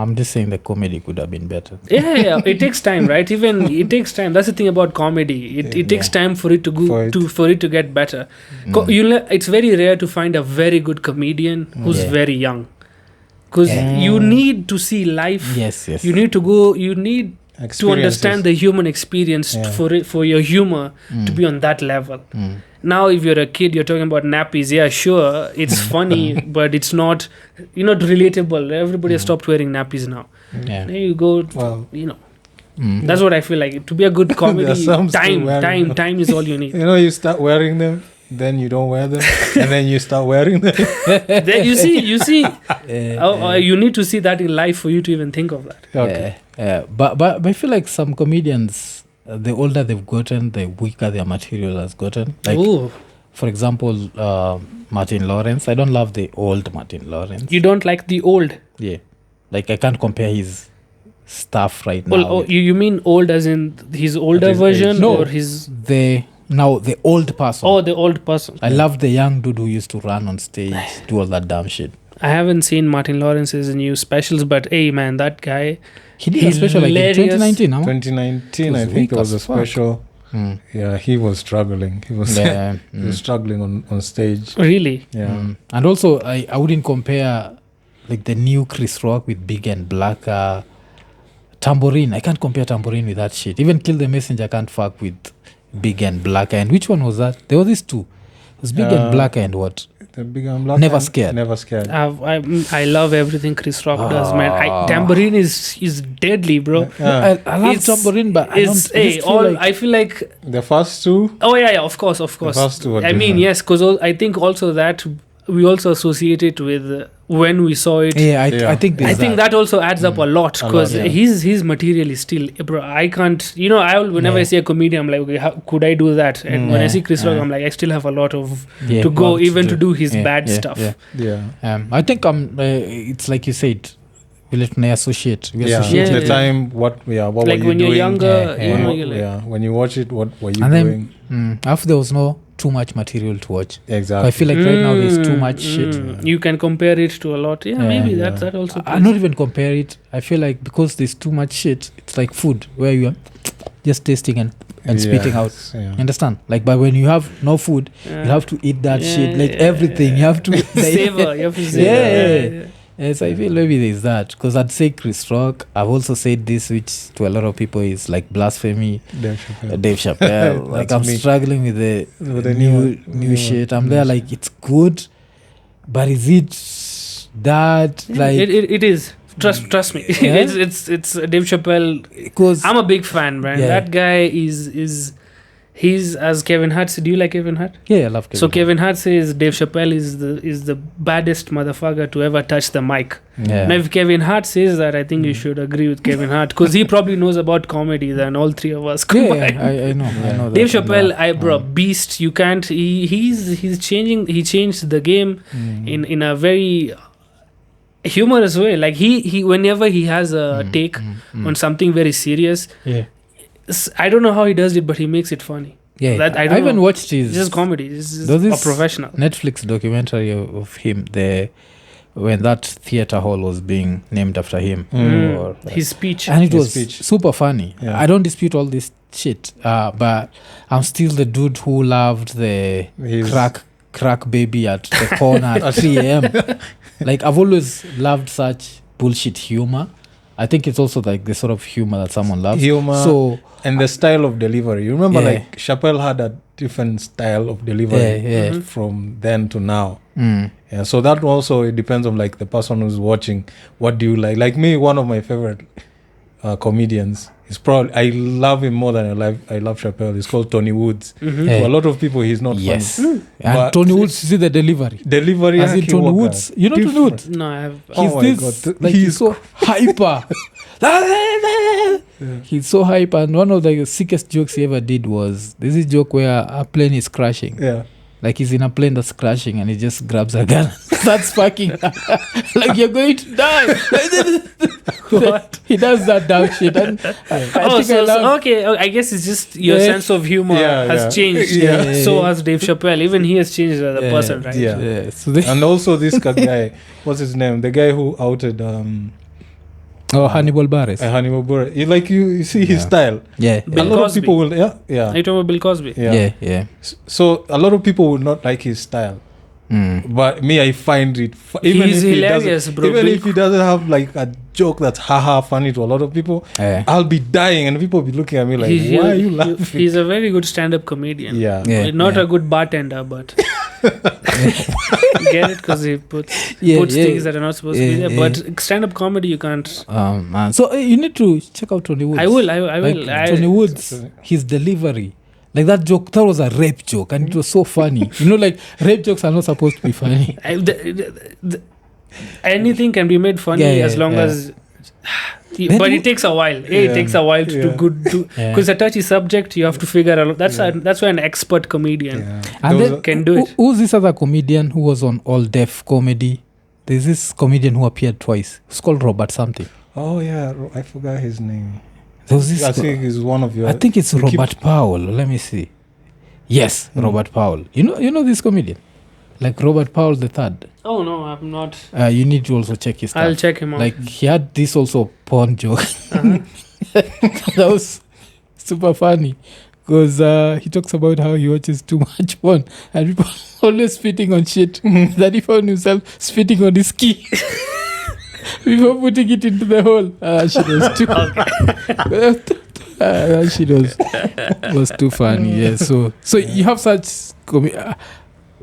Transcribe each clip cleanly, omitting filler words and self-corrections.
I'm just saying the comedy could have been better. Yeah, it takes time, right? Even it takes time. That's the thing about comedy. It takes time for it to go for it to get better. It's very rare to find a very good comedian who's very young, because you need to see life. Yes. You need to go. You need to understand the human experience for your humor to be on that level. Now, if you're a kid, you're talking about nappies. Yeah, sure, it's funny, but it's not, relatable. Everybody has stopped wearing nappies now. There you go. That's what I feel like. To be a good comedy, time is all you need. You start wearing them, then you don't wear them, and then you start wearing them. Then you see. You need to see that in life for you to even think of that. Okay. But I feel like some comedians, the older they've gotten, the weaker their material has gotten. Like, for example, Martin Lawrence. I don't love the old Martin Lawrence. You don't like the old? Yeah. Like, I can't compare his stuff right now. Oh, you mean old as in his older version? No, or his... the old person. Oh, the old person. I love the young dude who used to run on stage, do all that dumb shit. I haven't seen Martin Lawrence's new specials, but hey, man, that guy... He did a special like in 2019, no? 2019, I think it was a special. Yeah, he was struggling. He was struggling on stage. Really? Yeah. And also, I wouldn't compare like the new Chris Rock with Big and Black. Tambourine. I can't compare Tambourine with that shit. Even Kill the Messenger I can't fuck with Big and Black. And which one was that? There were these two. It was Big and Black and what? The Big and Black. Never Scared. I love everything Chris Rock does, man. Tambourine is deadly, bro. I love Tambourine, but I feel like the first two. Oh yeah, of course. The first two. I mean, yes, because I think also that we also associate it with when we saw it. I think that also adds up a lot, because his material is still, bro. I can't. Whenever I see a comedian, I'm like, okay, how could I do that? And when I see Chris Rock, I'm like, I still have a lot of to go, even to do his bad stuff. I think it's like you said. We associate. The time, what were you doing? When you're younger, when you watch it, what were you doing? Then, after there was no too much material to watch. Exactly. I feel like right now there's too much shit. You can compare it to a lot. Maybe that also. I not even compare it. I feel like because there's too much shit, it's like food where you are just tasting and spitting out. You understand? Like, but when you have no food, you have to eat that shit. Like everything, you have to savor. You have to savor. Yes, I feel maybe there's that. Because I'd say Chris Rock. I've also said this, which to a lot of people is like blasphemy. Dave Chappelle. Like, I'm struggling with the new shit. I'm there like, it's good, but is it that? Like, it is. Trust me. It's Dave Chappelle. Because I'm a big fan, man. That guy is he's as Kevin Hart. Do you like Kevin Hart? Yeah, I love Kevin Hart. Kevin Hart says Dave Chappelle is the baddest motherfucker to ever touch the mic. Now if Kevin Hart says that, I think you should agree with Kevin Hart, because he probably knows about comedy than all three of us combined. I know Dave Chappelle, beast. You can't. He's changing. He changed the game in a very humorous way. Like he whenever he has a take on something very serious. I don't know how he does it, but he makes it funny. I even watched his... It's just comedy. He's a professional. Netflix documentary of him, when that theater hall was being named after him. His speech. And it was super funny. I don't dispute all this shit, but I'm still the dude who loved the crack baby at the corner at 3 a.m. Like, I've always loved such bullshit humor. I think it's also like the sort of humor that someone loves. And the style of delivery. You remember, like, Chappelle had a different style of delivery from then to now. So that also, it depends on, like, the person who's watching. What do you like? Like me, one of my favorite comedians is probably, I love him more than I love Chappelle. It's called Tony Woods. To a lot of people, he's not funny. And Tony Woods, see the delivery. As in Tony Woods. You know Tony Woods? No, I have. He's so hyper. He's so hyper. And one of the sickest jokes he ever did was, this is a joke where a plane is crashing. Like, he's in a plane that's crashing and he just grabs a gun. That's fucking like, you're going to die. What? He does that dumb shit. And I guess it's just your sense of humor has changed. So has Dave Chappelle. Even he has changed as a person, right? So and also this guy, what's his name? The guy who outed Hannibal Buress. Hannibal Buress. You see his style. Yeah. A lot of people will. Yeah. Are you talking about Bill Cosby? Yeah. So a lot of people would not like his style. But me, I find it he's hilarious, bro. Even if he doesn't have like a joke that's haha funny to a lot of people, I'll be dying and people will be looking at me like, why are you laughing? He's a very good stand-up comedian. Not a good bartender, but get it, because he puts things that are not supposed to be there. But stand-up comedy, you can't. Man. So you need to check out Tony Woods. I will. Tony Woods, his delivery. Like that joke, that was a rape joke, and it was so funny. Like rape jokes are not supposed to be funny. Anything can be made funny as long as. But it takes a while. It takes a while to do good. Because a touchy subject, you have to figure out. That's why an expert comedian can do it. Who's this other comedian who was on All Deaf Comedy? There's this comedian who appeared twice. It's called Robert something. Oh yeah, I forgot his name. I think it's one of your. I think it's Robert Powell. Let me see. Yes, Robert Powell. You know this comedian, like Robert Powell the third. Oh no, I'm not. You need to also check his stuff. I'll check him out. Like he had this also porn joke. That was super funny because he talks about how he watches too much porn and people always spitting on shit. That he found himself spitting on his key. Before putting it into the hole. She was too she was too funny. Yeah. So you have such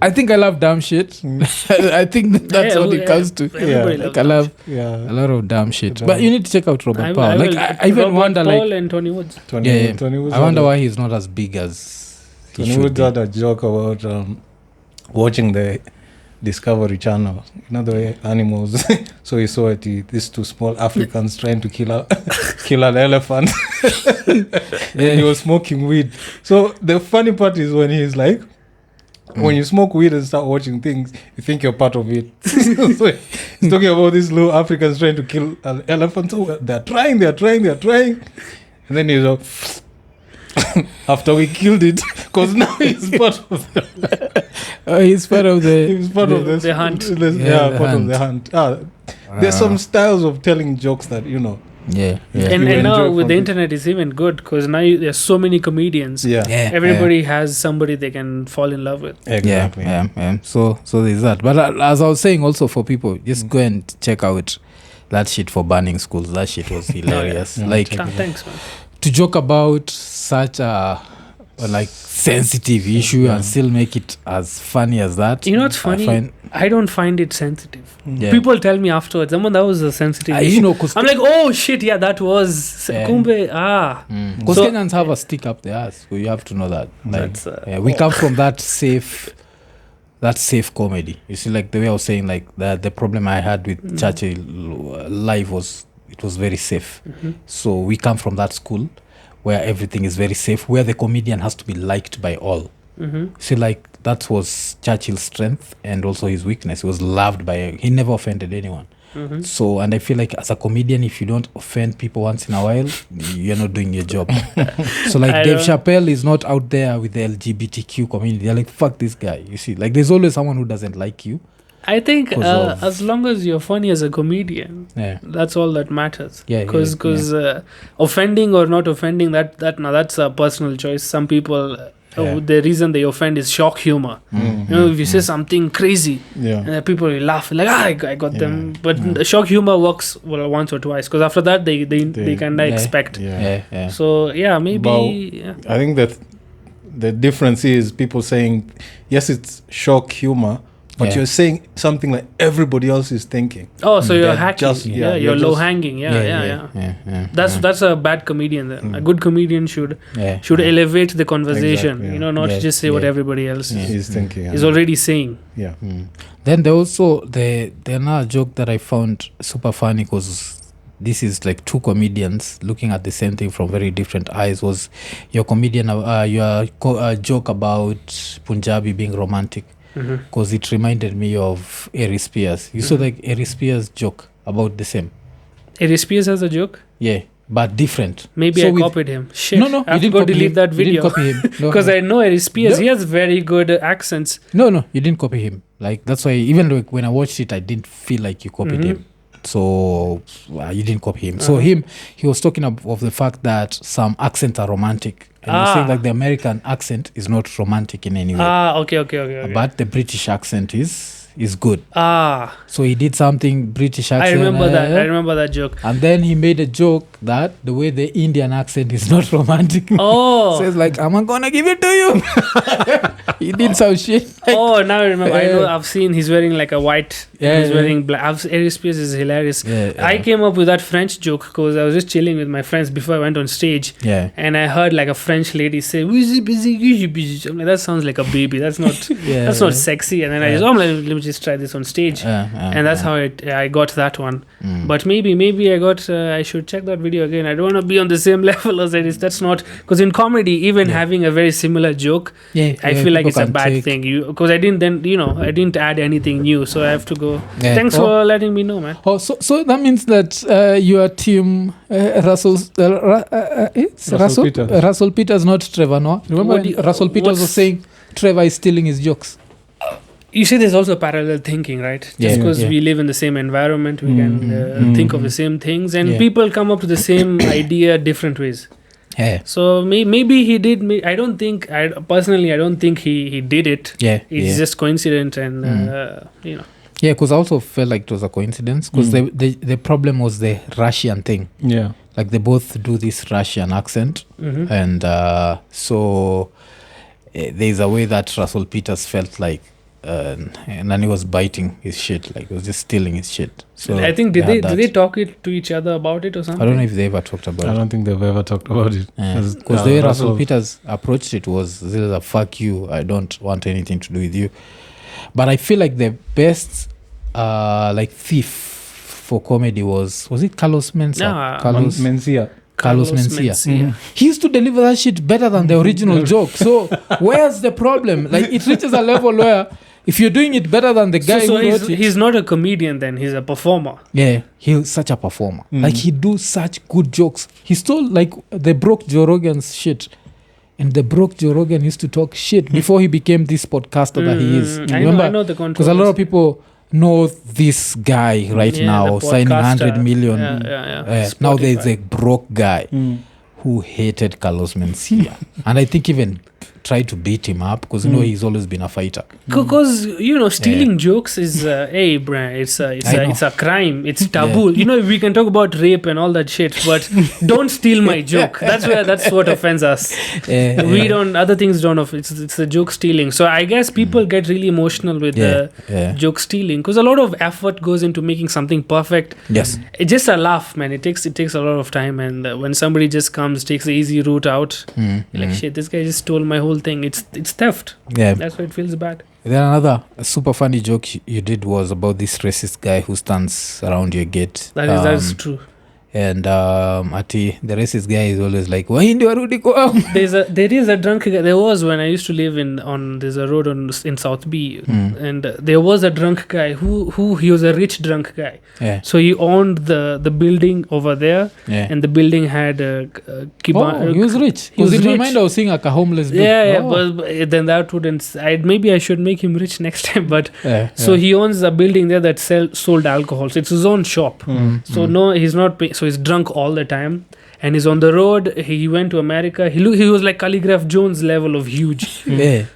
I think I love dumb shit. I think that's what it comes to. Like I love a lot of dumb shit. But you need to check out Robert Powell. I even wonder Paul and Tony Woods. Tony Woods. I wonder why he's not as big as Tony Woods had a joke about watching the Discovery Channel, the way animals. So he saw these two small Africans trying to kill an elephant. And he was smoking weed. So the funny part is when he's like, when you smoke weed and start watching things, you think you're part of it. So he's talking about these little Africans trying to kill an elephant. So they're trying. And then he's like, after we killed it, because now he's part of he's part of the hunt. Part of the hunt. There's some styles of telling jokes that And now with the internet it's even good, because now there's so many comedians. Everybody has somebody they can fall in love with. Exactly. So there's that. But as I was saying, also for people, just go and check out that shit for banning schools. That shit was hilarious. Thanks, man. To joke about such a sensitive issue and still make it as funny as that. You know what's funny? I don't find it sensitive. People tell me afterwards, that was a sensitive issue. I'm like, oh shit, that was kumbe. Because Kenyans have a stick up their ass, so you have to know that. We come from that safe comedy. You see, like the way I was saying, like the problem I had with Churchill live was it was very safe. So we come from that school where everything is very safe, where the comedian has to be liked by all. See, like that was Churchill's strength and also his weakness. He was loved he never offended anyone. So, and I feel like as a comedian, if you don't offend people once in a while, you're not doing your job. So like Dave Chappelle is not out there with the LGBTQ community. They're like, fuck this guy. You see, like there's always someone who doesn't like you. I think as long as you're funny as a comedian, that's all that matters. Because offending or not offending, that's a personal choice. Some people, the reason they offend is shock humor. If you say something crazy, people will laugh like, I got them. But shock humor works once or twice, because after that they kind of expect. So maybe. I think that the difference is people saying, yes, it's shock humor, but you're saying something like everybody else is thinking. Oh, so you're hacking. You're low hanging. That's a bad comedian. A good comedian should elevate the conversation. Exactly, not just say what everybody else is thinking. Is already saying. Then there also the another joke that I found super funny, because this is like two comedians looking at the same thing from very different eyes. Was your comedian your joke about Punjabi being romantic? Because it reminded me of Ari Spears. You saw like Ari Spears joke about the same. Ari Spears has a joke? Yeah, but different. Maybe I copied him. Shit. No, I have to go delete that video. You didn't copy him. Because I know Ari Spears. He has very good accents. No, you didn't copy him. Like that's why even like when I watched it, I didn't feel like you copied him. So you didn't copy him. So he was talking of the fact that some accents are romantic. And he's saying like the American accent is not romantic in any way. Okay. But the British accent is good. So he did something British accent. I remember that joke. And then he made a joke that the way the Indian accent is not romantic. So it's like, I'm gonna give it to you. He did some shit. Now I remember. I know I've seen he's wearing like a white. He's wearing black. His face is hilarious. I came up with that French joke because I was just chilling with my friends before I went on stage. And I heard like a French lady say, I'm like, that sounds like a baby. That's not that's not sexy. And then I just, I'm like, let me just try this on stage. And that's how I got that one. But maybe I should check that video again. I don't want to be on the same level as it is. That's not, because in comedy, even having a very similar joke, I feel like it's a bad thing. Because I didn't add anything new, so I have to go. Thanks for letting me know, man. So that means that you are team Russell Peters, not Trevor Noah. Remember Russell Peters was saying Trevor is stealing his jokes. You see, there's also parallel thinking, right? Just because we live in the same environment, we can think of the same things, and people come up to the same idea different ways. So maybe he did. I don't think he did it. It's just coincident, and Yeah, because I also felt like it was a coincidence. Because the problem was the Russian thing. Like they both do this Russian accent, and so there's a way that Russell Peters felt like. And then he was biting his shit, like he was just stealing his shit. So I think did they talk to each other about it or something? I don't know if they ever talked about it. I don't think they've ever talked about it. Because the way Russell Peters approached it was a fuck you, I don't want anything to do with you. But I feel like the best thief for comedy was it Carlos Mencia? Carlos Mencia. He used to deliver that shit better than the original joke. So where's the problem? Like it reaches a level where if you're doing it better than the guy who wrote it, he's not a comedian then, he's a performer. Yeah, he's such a performer. Like he do such good jokes. He stole like the broke Joe Rogan's shit. And the broke Joe Rogan used to talk shit before he became this podcaster that he is. I know the controversy. Because a lot of people know this guy right now signing 100 million. Now there's a broke guy who hated Carlos Mencia. And I think even tried to beat him up because he's always been a fighter. Because stealing jokes is it's a crime. It's taboo. We can talk about rape and all that shit, but don't steal my joke. That's what offends us. We don't. Other things don't. It's the joke stealing. So I guess people get really emotional with the joke stealing because a lot of effort goes into making something perfect. Yes, it's just a laugh, man. It takes a lot of time, and when somebody just takes the easy route out, like shit, this guy just stole my whole thing. It's theft. That's why it feels bad. Then another super funny joke you did was about this racist guy who stands around your gate. That is true. And ati the racist guy is always like, wahindi warudi kwao. There is a drunk guy. There was when I used to live there's a road in South B, and there was a drunk guy who he was a rich drunk guy. So he owned the building over there, and the building had a he was rich. He was in my mind I was seeing like a homeless dude. But then that wouldn't. Maybe I should make him rich next time. But so he owns a building there that sold alcohol. So it's his own shop. So no, he's not paying. So he's drunk all the time and he's on the road. He went to America. He was like Calligraph Jones level of huge.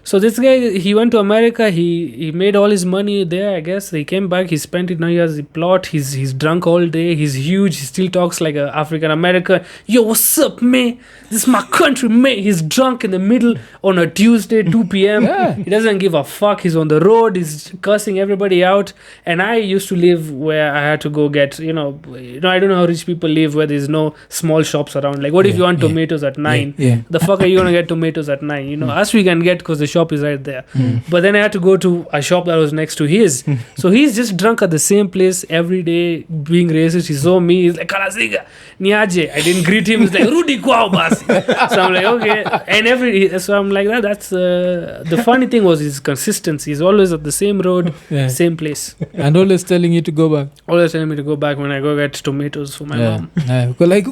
So this guy, he went to America. He made all his money there, I guess. He came back. He spent it. Now he has a plot. He's drunk all day. He's huge. He still talks like an African American. Yo, what's up, man? This is my country, man. He's drunk in the middle on a Tuesday, 2 p.m. He doesn't give a fuck. He's on the road. He's cursing everybody out. And I used to live where I had to go get, I don't know how rich people live where there's no small shops around. Like, what if you want tomatoes at 9? The fuck are you gonna get tomatoes at 9? Us we can get because the shop is right there. But then I had to go to a shop that was next to his. So he's just drunk at the same place every day, being racist. He saw me. He's like, Kalasingas, niaje. I didn't greet him. He's like, Rudy kwao bas. So I'm like, okay. And so I'm like that. That's the funny thing was his consistency. He's always at the same road, same place, and always telling you to go back. Always telling me to go back when I go get tomatoes for my mom. Like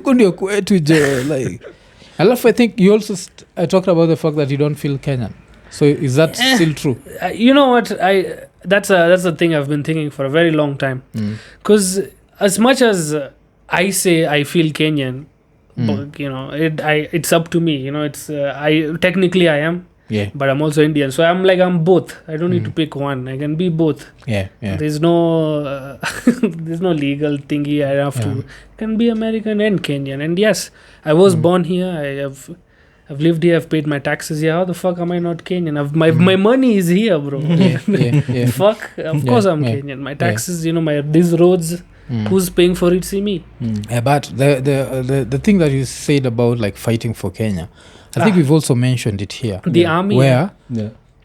I think you also talked about the fact that you don't feel Kenyan. So is that still true? You know what? That's a thing I've been thinking for a very long time. Because as much as I say I feel Kenyan, but, you know, it's up to me. You know, it's technically I am, but I'm also Indian, so I'm both. I don't need to pick one. I can be both. There's no there's no legal thingy. I have to. I can be American and Kenyan. And yes, I was born here. I've lived here. I've paid my taxes here. How the fuck am I not Kenyan? My money is here, bro. Fuck. Of course I'm Kenyan. My taxes, you know, these roads. Who's paying for it? See me. But the thing that you said about like fighting for Kenya, I think we've also mentioned it here. The army, where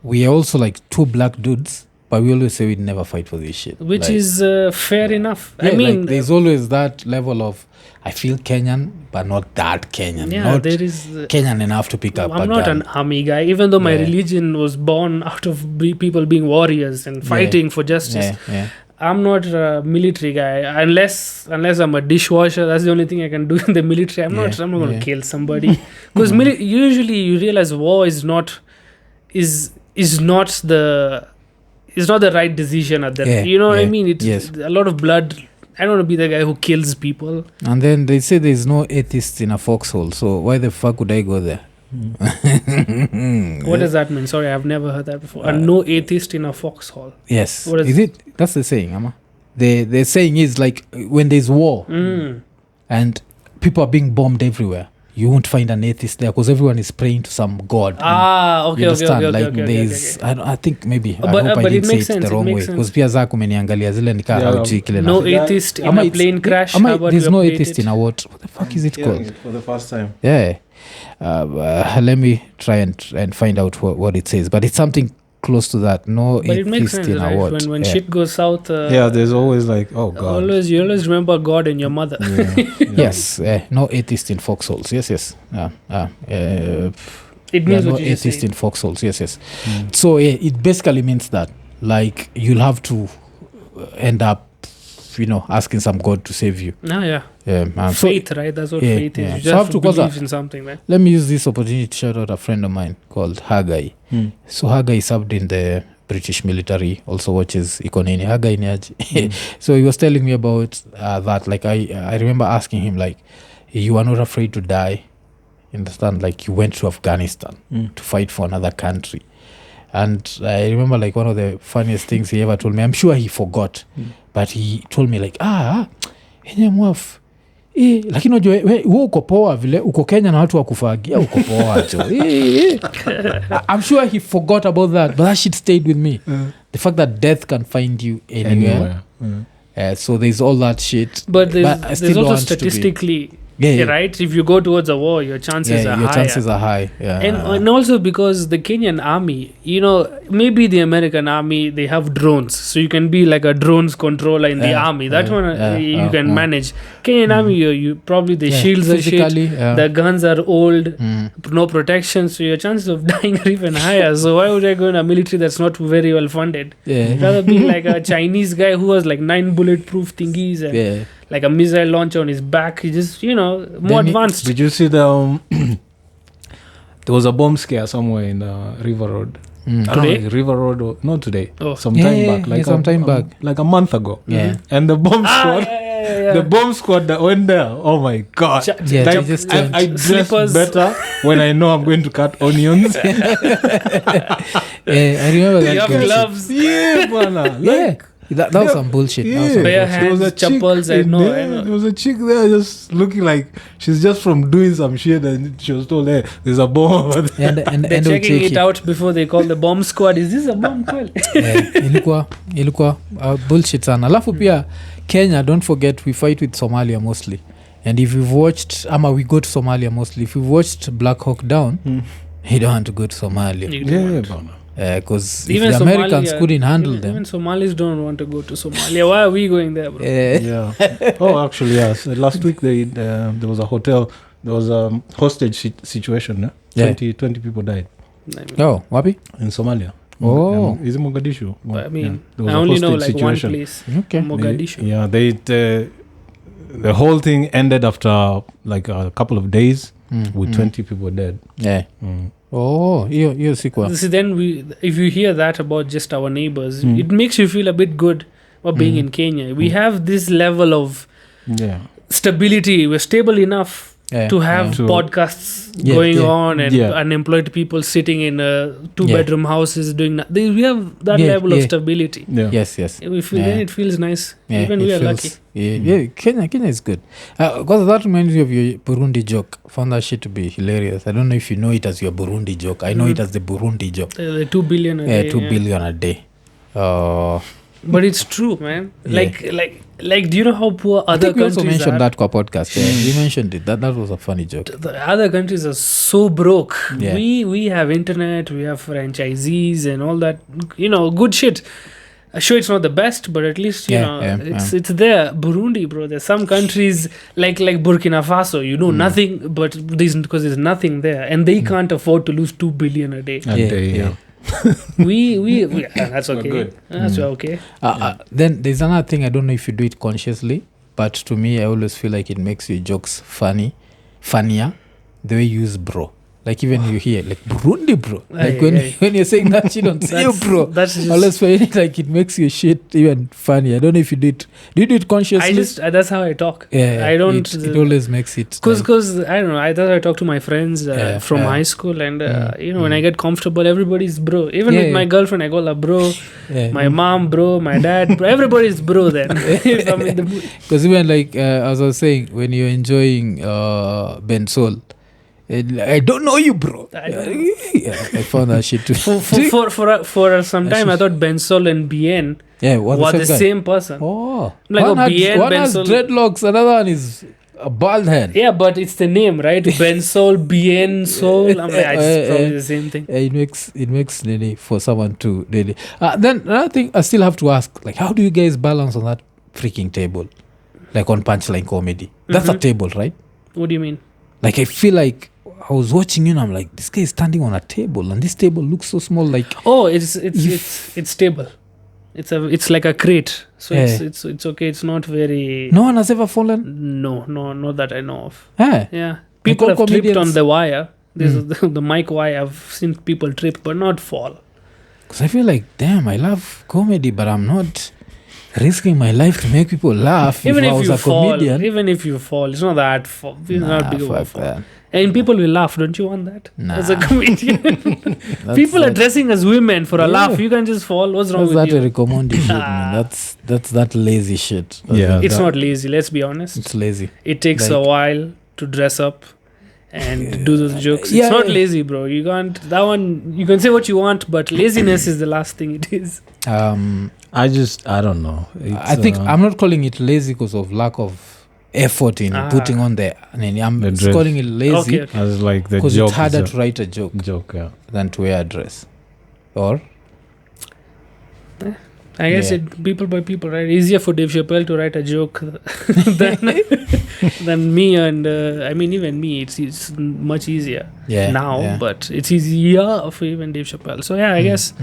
we are also like two black dudes, but we always say we'd never fight for this shit, which like, is fair enough. I mean, like, there's always that level of I feel Kenyan, but not that Kenyan. Yeah, not there is Kenyan enough to pick up. I'm not an army guy, even though my religion was born out of people being warriors and fighting for justice. I'm not a military guy unless I'm a dishwasher. That's the only thing I can do in the military. I'm not going to kill somebody because usually you realize war is not the right decision at that. You know what I mean? It's a lot of blood. I don't want to be the guy who kills people. And then they say there's no atheists in a foxhole. So why the fuck would I go there? What does that mean? Sorry, I've never heard that before. No atheist in a foxhole. Yes. What is it? That's the saying, Amma. The saying is like when there's war and people are being bombed everywhere, you won't find an atheist there because everyone is praying to some god. Okay. You understand? Like there's, I think maybe. I hope I didn't say it the wrong way because pia zako umeniangalia zile nikaa hauji kile na. No atheist in a plane crash. There's no atheist in a what? What the fuck is it called? For the first time. Yeah. Let me try and find out what it says, but it's something close to that. No but it makes sense, in right? a what? When shit goes south, there's always like, oh god, you always remember God and your mother. Yes, no atheist in foxholes. Yes. It means no what you atheist in foxholes. Yes. So it basically means that like you'll have to end up, you know, asking some god to save you. Faith, right? That's what faith is. You just have to believe in something, right? Let me use this opportunity to shout out a friend of mine called Hagai. So Hagai served in the British military, also watches Iko Nini. Hagai Niaji. So he was telling me about that. Like I remember asking him, like, you are not afraid to die? You understand? Like you went to Afghanistan to fight for another country. And I remember like one of the funniest things he ever told me. I'm sure he forgot, but he told me like, enye mwaf, lakini unajua wewe uko poa vile uko Kenya na watu wakufagia uko poa jo. I'm sure he forgot about that, but that shit stayed with me. The fact that death can find you anywhere. So there's all that shit. But there's also statistically right? If you go towards a war, your chances are high. Chances are high. And also because the Kenyan army, you know, maybe the American army, they have drones. So you can be like a drones controller in the army. That one you can manage. Kenyan army, you probably the shields are shit. The guns are old. No protection. So your chances of dying are even higher. So why would I go in a military that's not very well funded? I'd rather be like a Chinese guy who has like 9 bulletproof thingies and like a missile launcher on his back. He just, you know, more advanced. Did you see the there was a bomb scare somewhere in River Road? Today? River Road, not today. Some time back. Like a month ago. And the bomb squad the bomb squad that went there, oh my god. I dress better when I know I'm going to cut onions. I remember that. You have gloves. That was some bullshit. Bare hands, chappals, I know. There was a chick there just looking like she's just from doing some shit and she was told, hey, there's a bomb. and they're checking it out before they call the bomb squad. Is this a bomb call? Ilikuwa bullshit sana. Alafu pia Kenya, don't forget, we fight with Somalia mostly. And if you've watched, we go to Somalia mostly. If you've watched Black Hawk Down, you don't want to go to Somalia. Because if the Americans couldn't handle them. Even Somalis don't want to go to Somalia. Why are we going there, bro? Oh, actually, yes. Last week there was a hotel. There was a hostage situation. 20 people died. Oh, wapi? In Somalia. Is it Mogadishu? I mean, I only know like situation. One place. Okay. Mogadishu. The whole thing ended after like a couple of days with 20 people dead. Oh, you see, then if you hear that about just our neighbors, it makes you feel a bit good or being in Kenya. We have this level of stability. We're stable enough to have podcasts going on and unemployed people sitting in 2-bedroom houses doing nothing. We have that level of stability. Yes. Then it feels nice. Even we are lucky. Kenya is good. Because that reminds me of your Burundi joke. Found that shit to be hilarious. I don't know if you know it as your Burundi joke. I know it as the Burundi joke. The 2 billion a day. 2 billion a day. But it's true, man. Like, do you know how poor other countries are? We also mentioned that on podcast. We mentioned it. That was a funny joke. The other countries are so broke. We have internet, we have franchisees and all that. Good shit. Sure, it's not the best, but at least it's there. Burundi, bro. There's some countries like Burkina Faso. Nothing, but because there's nothing there, and they can't afford to lose 2 billion a day. we that's okay. Good. That's okay. Then there's another thing. I don't know if you do it consciously, but to me, I always feel like it makes your jokes funnier the way you use bro. Like even you hear like Burundi, bro. Like when you're saying that shit on you, bro. That's just, always feel like it makes your shit even funny. I don't know if you do it. Do you do it consciously? That's how I talk. I don't. It always makes it. Because I don't know. That's how I talk to my friends from high school, and when I get comfortable, everybody's bro. Even with my girlfriend, I go la bro. My mom, bro. My dad, bro. Everybody's bro. Then if I'm in the mood. Because even like as I was saying, when you're enjoying Ben Sol. I don't know you, bro. I found that shit too. For some time, I thought Bensol and Bien were the same person. Oh, like one has dreadlocks, another one is a bald head. Yeah, but it's the name, right? Bensol, Bien, Sol. I'm like, it's probably the same thing. It makes Nini for someone to really. Then another thing I still have to ask, like, how do you guys balance on that freaking table, like on Punchline Comedy? That's a table, right? What do you mean? Like, I feel like I was watching you and I'm like, this guy is standing on a table and this table looks so small. Like, it's stable. It's like a crate, so it's okay. It's not very. No one has ever fallen. No, not that I know of. Yeah, people have tripped on the wire. This is the mic wire. I've seen people trip, but not fall. Because I feel like, damn, I love comedy, but I'm not risking my life to make people laugh. Even if I was you a fall, comedian. it's not that fall. It's not big of a fall. That. And people will laugh. Don't you want that? Nah. As a comedian, people are dressing as women for a laugh. You can just fall. What's wrong with you? That's that recommended shit, man. That's that lazy shit. It's not lazy. Let's be honest. It's lazy. It takes a while to dress up and do those jokes. It's not lazy, bro. You can't. That one. You can say what you want, but laziness is the last thing it is. I don't know. I think I'm not calling it lazy because of lack of effort in putting on I'm calling it lazy as like the because joke. It's harder to write a joke than to wear a dress. Or I guess it people by people, right? Easier for Dave Chappelle to write a joke than me, and I mean even me. It's much easier now, but it's easier for even Dave Chappelle. So I guess.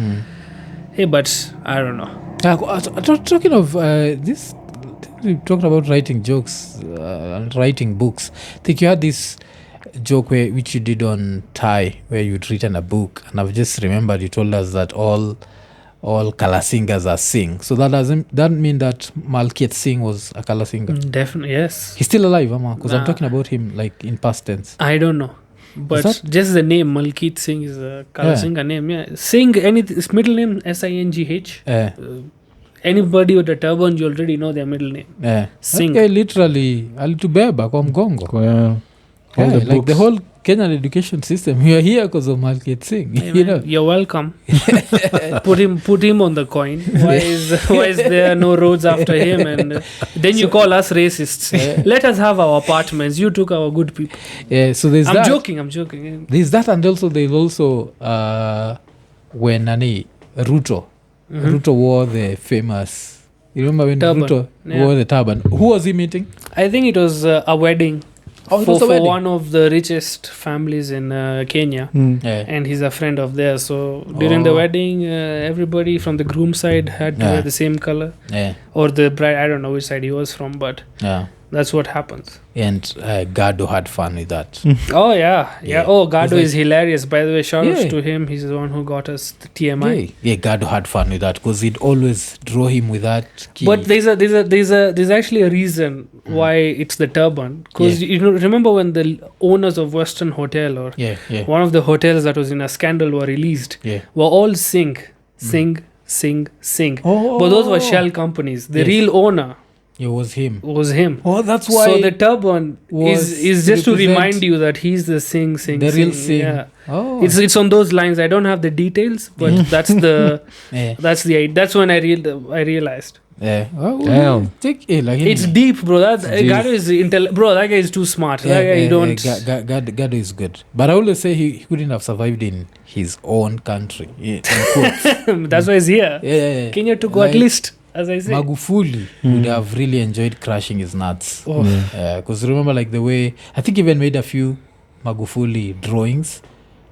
Hey, but I don't know. Talking of this. We talked about writing jokes and writing books. I think you had this joke which you did on Thai, where you'd written a book, and I've just remembered you told us that all Kalasingas are Singh. So that mean that Malkiet Singh was a Kalasinga? Definitely, yes. He's still alive, because I'm talking about him like in past tense. I don't know. But just the name Malkit Singh is a Kalasinga name. Yeah, Singh. His middle name Singh. Anybody with a turban, you already know their middle name. Singh. Okay, literally alitubeba kwa mgongo. Like the whole Kenyan education system. We are here because of Malkit Singh. Hey, you're welcome. put him on the coin. Why is there no roads after him? And then you call us racists. Let us have our apartments. You took our good people. Yeah. So there's I'm joking. There's that, and also there's also when Ruto. Ruto wore the famous. You remember when turban. Ruto wore the turban? Who was he meeting? I think it was a wedding. It was a wedding. For one of the richest families in Kenya, and he's a friend of theirs. So during the wedding, everybody from the groom side had to wear the same color, or the bride. I don't know which side he was from, but That's what happens. And Gado had fun with that. Oh yeah. Oh, Gado Like, is hilarious. By the way, shout outs Yeah. to him. He's the one who got us the TMI. Yeah, Gado had fun with that because he'd always draw him with that key. But there's actually a reason why it's the turban. Because remember when the owners of Western Hotel or one of the hotels that was in a scandal were released, were all Singh. But those were shell companies. The real owner it was him. Oh, that's why. So the turban is just to remind you that he's the Singh. The real Singh. Yeah. Oh. It's on those lines. I don't have the details, but that's the that's when I realized. Yeah. Oh, damn. It's deep, bro. Gado is bro. That guy is too smart. That guy don't. Gado is good, but I always say he couldn't have survived in his own country. That's why he's here. Yeah. Kenya took at least. As I say, Magufuli would have really enjoyed crushing his nuts. Because remember, like the way I think he even made a few Magufuli drawings,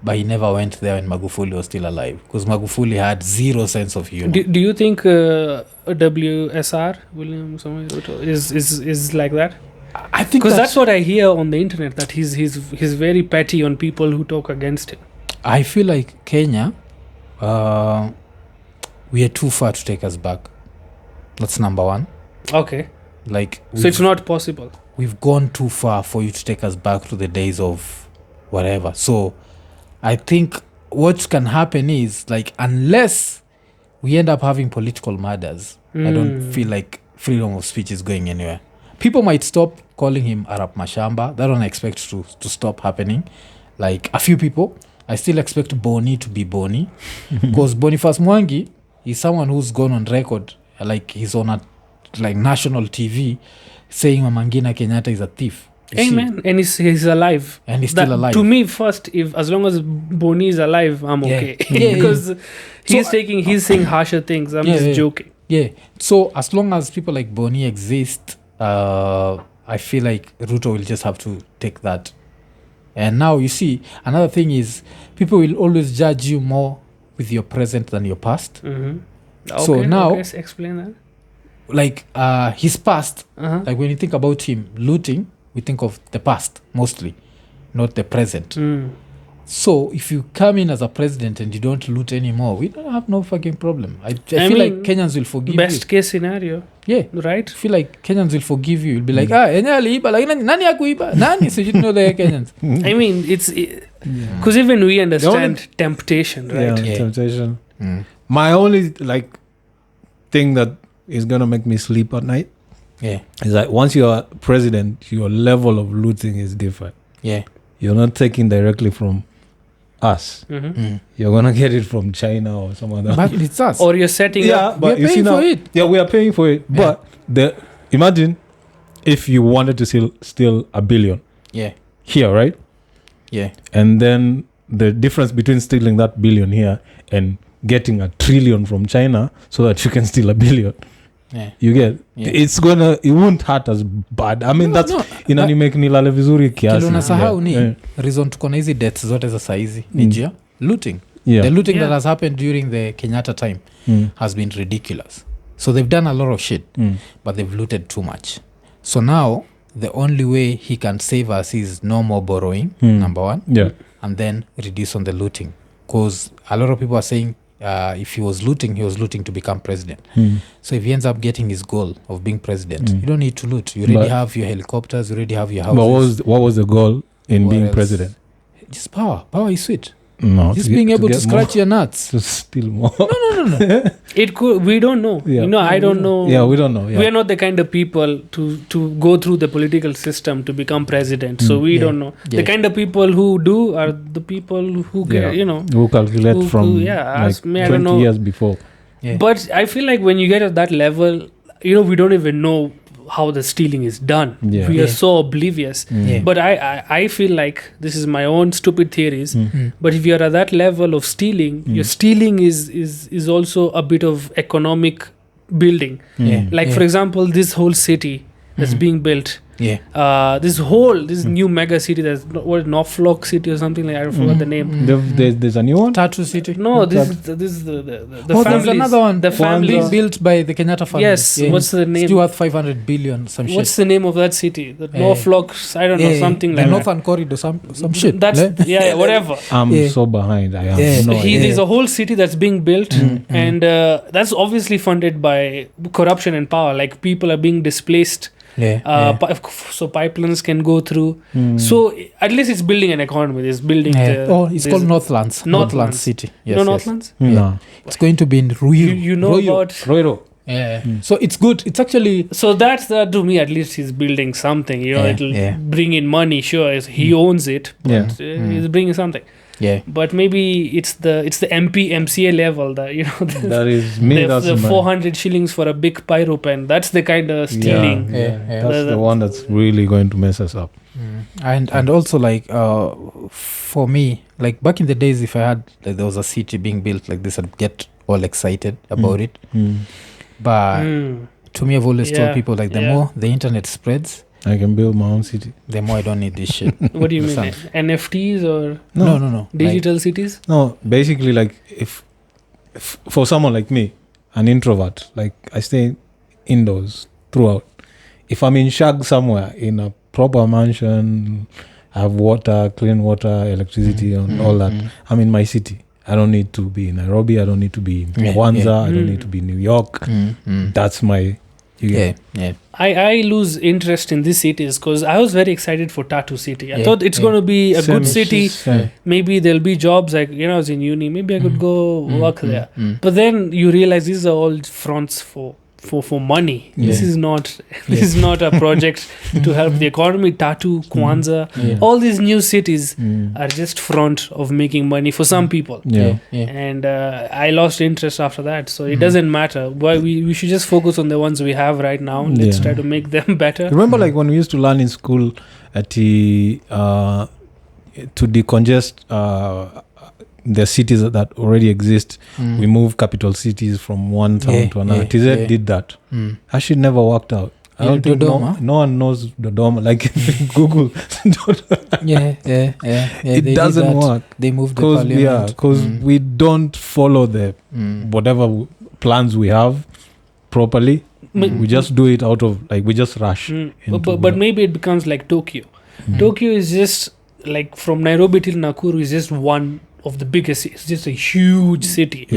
but he never went there when Magufuli was still alive. Because Magufuli had zero sense of humor. Do you think WSR William Samoei Ruto is like that? I think because that's what I hear on the internet, that he's very petty on people who talk against him. I feel like Kenya, we are too far to take us back. That's number one. Okay. Like, so it's not possible. We've gone too far for you to take us back to the days of whatever. So I think what can happen is, like, unless we end up having political murders, I don't feel like freedom of speech is going anywhere. People might stop calling him Arap Mashamba. That one I expect to stop happening. Like, a few people. I still expect Boni to be Boni. Because Boniface Mwangi is someone who's gone on record, like he's on a national TV saying Mama Ngina Kenyatta is a thief. Amen. And he's alive. And he's still alive. To me, first, as long as Boni is alive, I'm okay. Because he's saying harsher things. I'm just joking. Yeah. So as long as people like Boni exist, I feel like Ruto will just have to take that. And now you see, another thing is, people will always judge you more with your present than your past. Mm-hmm. Okay, so now, explain that. Like his past, like when you think about him looting, we think of the past mostly, not the present. So if you come in as a president and you don't loot anymore, we don't have no fucking problem. I feel like Kenyans will forgive you. Best case scenario. Yeah. Right? I feel like Kenyans will forgive you. You'll be like, enye aliiba, like nani akuiba? Nani? So you know the Kenyans. I mean, it's because even we understand temptation, right? Yeah, temptation. My only thing that is gonna make me sleep at night, is that once you're president, your level of looting is different. Yeah, you're not taking directly from us. You're gonna get it from China or some other. But it's us. Or you're setting up. But we're paying for it. Yeah, we are paying for it. Yeah. But imagine if you wanted to steal $1 billion. Yeah. Here, right? Yeah. And then the difference between stealing that $1 billion here and getting $1 trillion from China so that you can steal $1 billion. Yeah. You get it won't hurt as bad. I mean, inanimake nilale vizuri kiasi. Kilo nasahau ni reason tuko na hizi deaths zote za saizi ni looting. The looting that has happened during the Kenyatta time has been ridiculous. So they've done a lot of shit, but they've looted too much. So now the only way he can save us is no more borrowing, number one, and then reduce on the looting. Because a lot of people are saying if he was looting to become president. So if he ends up getting his goal of being president, you don't need to loot. You already have your helicopters, you already have your houses. But what was the goal in being president? Just power. Power is sweet. No, just being able to scratch your nuts. To steal more. No. It could. We don't know. I don't know. Yeah, we don't know. Yeah. We are not the kind of people to go through the political system to become president. So we don't know. The kind of people who do are the people who who calculate from 20 years before. Yeah. But I feel like when you get at that level, we don't even know how the stealing is done. We are so oblivious. But I feel like this is my own stupid theories, but if you're at that level of stealing, your stealing is also a bit of economic building. Like for example, this whole city that's being built, This new mega city that's Norfolk City or something like I forgot the name. There's a new one. Tattoo City. No, this is the there's another one. The family built by the Kenyatta family. Yes. What's the name? It's worth 500 billion. Some shit. What's the name of that city? The Norfolk. I don't know, something like the that. Northern Corridor. Some shit. That's whatever. I'm so behind. I have no idea. There's a whole city that's being built, and that's obviously funded by corruption and power. Like people are being displaced. So pipelines can go through. So at least it's building an economy. It's building. It's called Northlands. Northlands City. Yes, Northlands. No, it's going to be in Ruiru. You know about Ruiru. Yeah. So it's good. It's actually so that to me at least he's building something. It'll bring in money. Sure, he owns it, but he's bringing something. Yeah, but maybe it's the MCA level that that is me. That's the 400 shillings for a big pyro pen. That's the kind of stealing. That's the one that's really going to mess us up. And also like for me, like back in the days, if I had there was a city being built like this, I'd get all excited about it. But to me, I've always told people like the more the internet spreads, I can build my own city. The more I don't need this shit. What do you mean? NFTs or no digital cities? No, basically like if for someone like me, an introvert, like I stay indoors throughout. If I'm in Shag somewhere in a proper mansion, I have water, clean water, electricity, and all that, I'm in my city. I don't need to be in Nairobi. I don't need to be in Kwanzaa. I don't need to be in New York. That's my... I lose interest in these cities because I was very excited for Tattoo City. I thought it's going to be a good city. Maybe there'll be jobs like, I was in uni. Maybe I could go work there. But then you realize these are all fronts for money. This is not a project to help the economy. Tattoo, Kwanzaa, all these new cities are just front of making money for some people. And I lost interest after that. So it doesn't matter. Why we should just focus on the ones we have right now. Let's try to make them better. Remember, like when we used to learn in school at to decongest the cities that already exist, we move capital cities from one town to another. TZ did that. Actually never worked out. I don't think no one knows Dodoma. Like Google. It doesn't work. They moved the parliament. Because we don't follow the whatever plans we have properly. We just do it out of we just rush. But maybe it becomes like Tokyo. Tokyo is just like from Nairobi till Nakuru is just one of the biggest. It's just a huge city.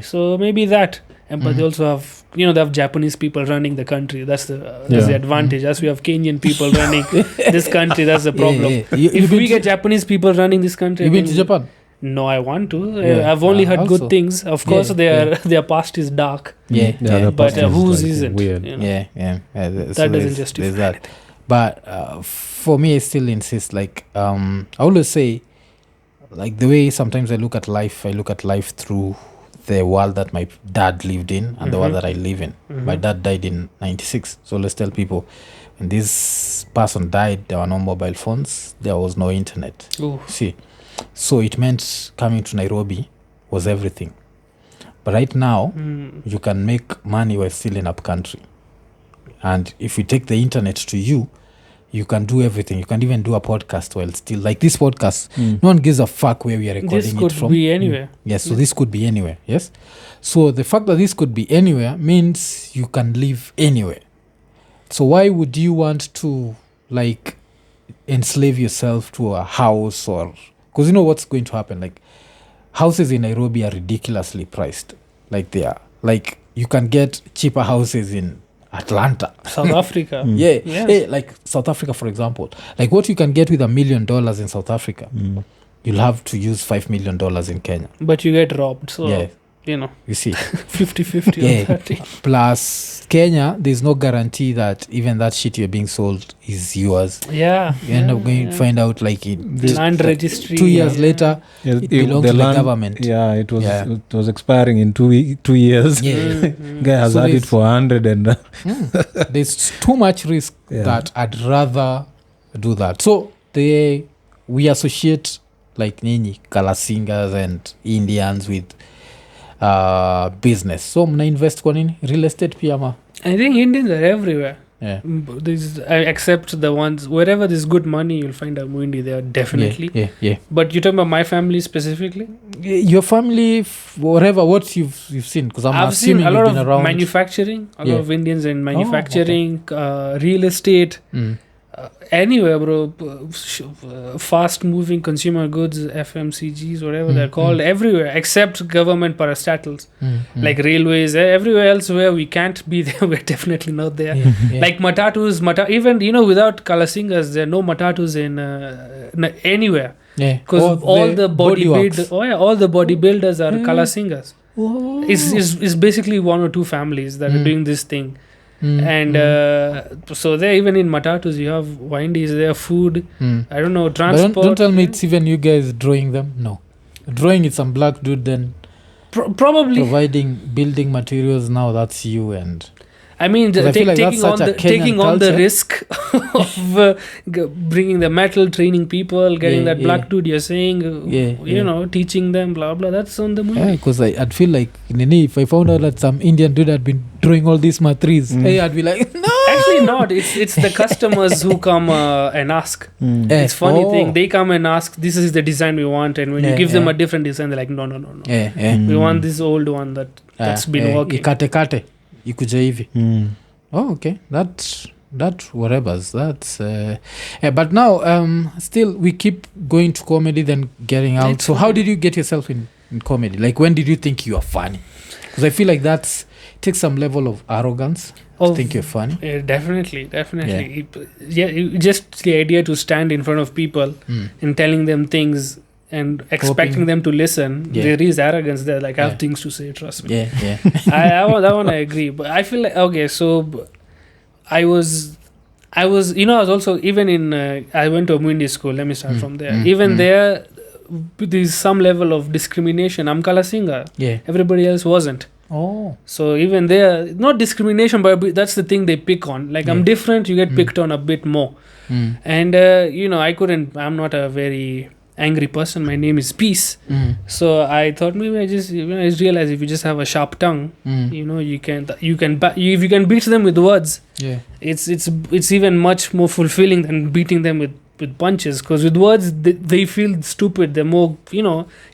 So maybe that. But they also have they have Japanese people running the country. That's the advantage. As we have Kenyan people running this country, that's the problem. If we get Japanese people running this country, you been to Japan? No, I want to. I've only heard good things. Of course, their past is dark. But whose isn't? Weird. That doesn't justify that. But for me, I still insist. I always say, the way sometimes I look at life through the world that my dad lived in and the world that I live in. My dad died in 96. So let's tell people, when this person died, there were no mobile phones, there was no internet. See, so it meant coming to Nairobi was everything. But right now, you can make money while still in up country. And if we take the internet to you, you can do everything. You can even do a podcast while still this podcast. No one gives a fuck where we are recording it from. This could be anywhere. Yes, so this could be anywhere. Yes. So the fact that this could be anywhere means you can live anywhere. So why would you want to enslave yourself to a house or... Because you know what's going to happen. Houses in Nairobi are ridiculously priced. They are. You can get cheaper houses in Atlanta, South Africa. Hey, South Africa, for example. What you can get with $1 million in South Africa, you'll have to use $5 million in Kenya. But you get robbed, so you see 50-50 or 30. Plus Kenya, there's no guarantee that even that shit you're being sold is yours. You end up going to find out land registry 2 years later it belongs to the government. It was expiring in 2 years. Guy has had it for 100 and there's too much risk that I'd rather do that. So we associate Nini, Kalasingas and Indians with business. So mna invest kwa nini? Real estate pia ma? I think Indians are everywhere. Yeah. Except the ones wherever there's good money, you'll find a Muindi there definitely. Yeah. But you're talking about my family specifically. Your family, whatever, what you've seen, because I've seen a lot of around. manufacturing, a lot of Indians in manufacturing, okay. real estate. Anywhere, bro. Fast moving consumer goods, FMCGs, whatever they're called, everywhere except government parastatals, like railways. Everywhere else where we can't be there, we're definitely not there. Like matatus, even without Kalasingas, there are no matatus in anywhere. Because all the bodybuilders are Kalasingas. It's basically one or two families that are doing this thing. And so there, even in matatus, you have windies, there, food. I don't know, transport. Don't tell me it's even you guys drawing them. No, drawing it's some black dude. Then probably providing building materials. Now that's you. And I mean, taking on the risk of bringing the metal, training people, getting that black dude. You're saying, teaching them, blah blah. That's on the movie. Yeah, because I'd feel like Nini, if I found out that some Indian dude had been drawing all these matris, hey, I'd be like, no. Actually, not. It's the customers who come and ask. It's funny thing. They come and ask, this is the design we want, and when you give them a different design, they're like, no. We want this old one that's been working. Ikate. Ikuja hivi. Oh, okay. That whatever's. That's but now still we keep going to comedy, then getting out. So how did you get yourself in comedy? Like, when did you think you are funny? Because I feel like that takes some level of arrogance to think you're funny. Definitely. Just the idea to stand in front of people and telling them things and expecting them to listen, there is arrogance there. Like, I have things to say, trust me. That one I agree. But I feel like, okay, so I was also, even in, I went to a Muindi school, let me start from there. Even there, there's some level of discrimination. I'm Kalasinga. Everybody else wasn't. Oh. So even there, not discrimination, but that's the thing they pick on. Like, I'm different, you get picked on a bit more. And, I'm not a very angry person. My name is Peace. So I thought maybe I just realized if you just have a sharp tongue, you can if you can beat them with words, it's even much more fulfilling than beating them with punches, because with words they feel stupid. They're more,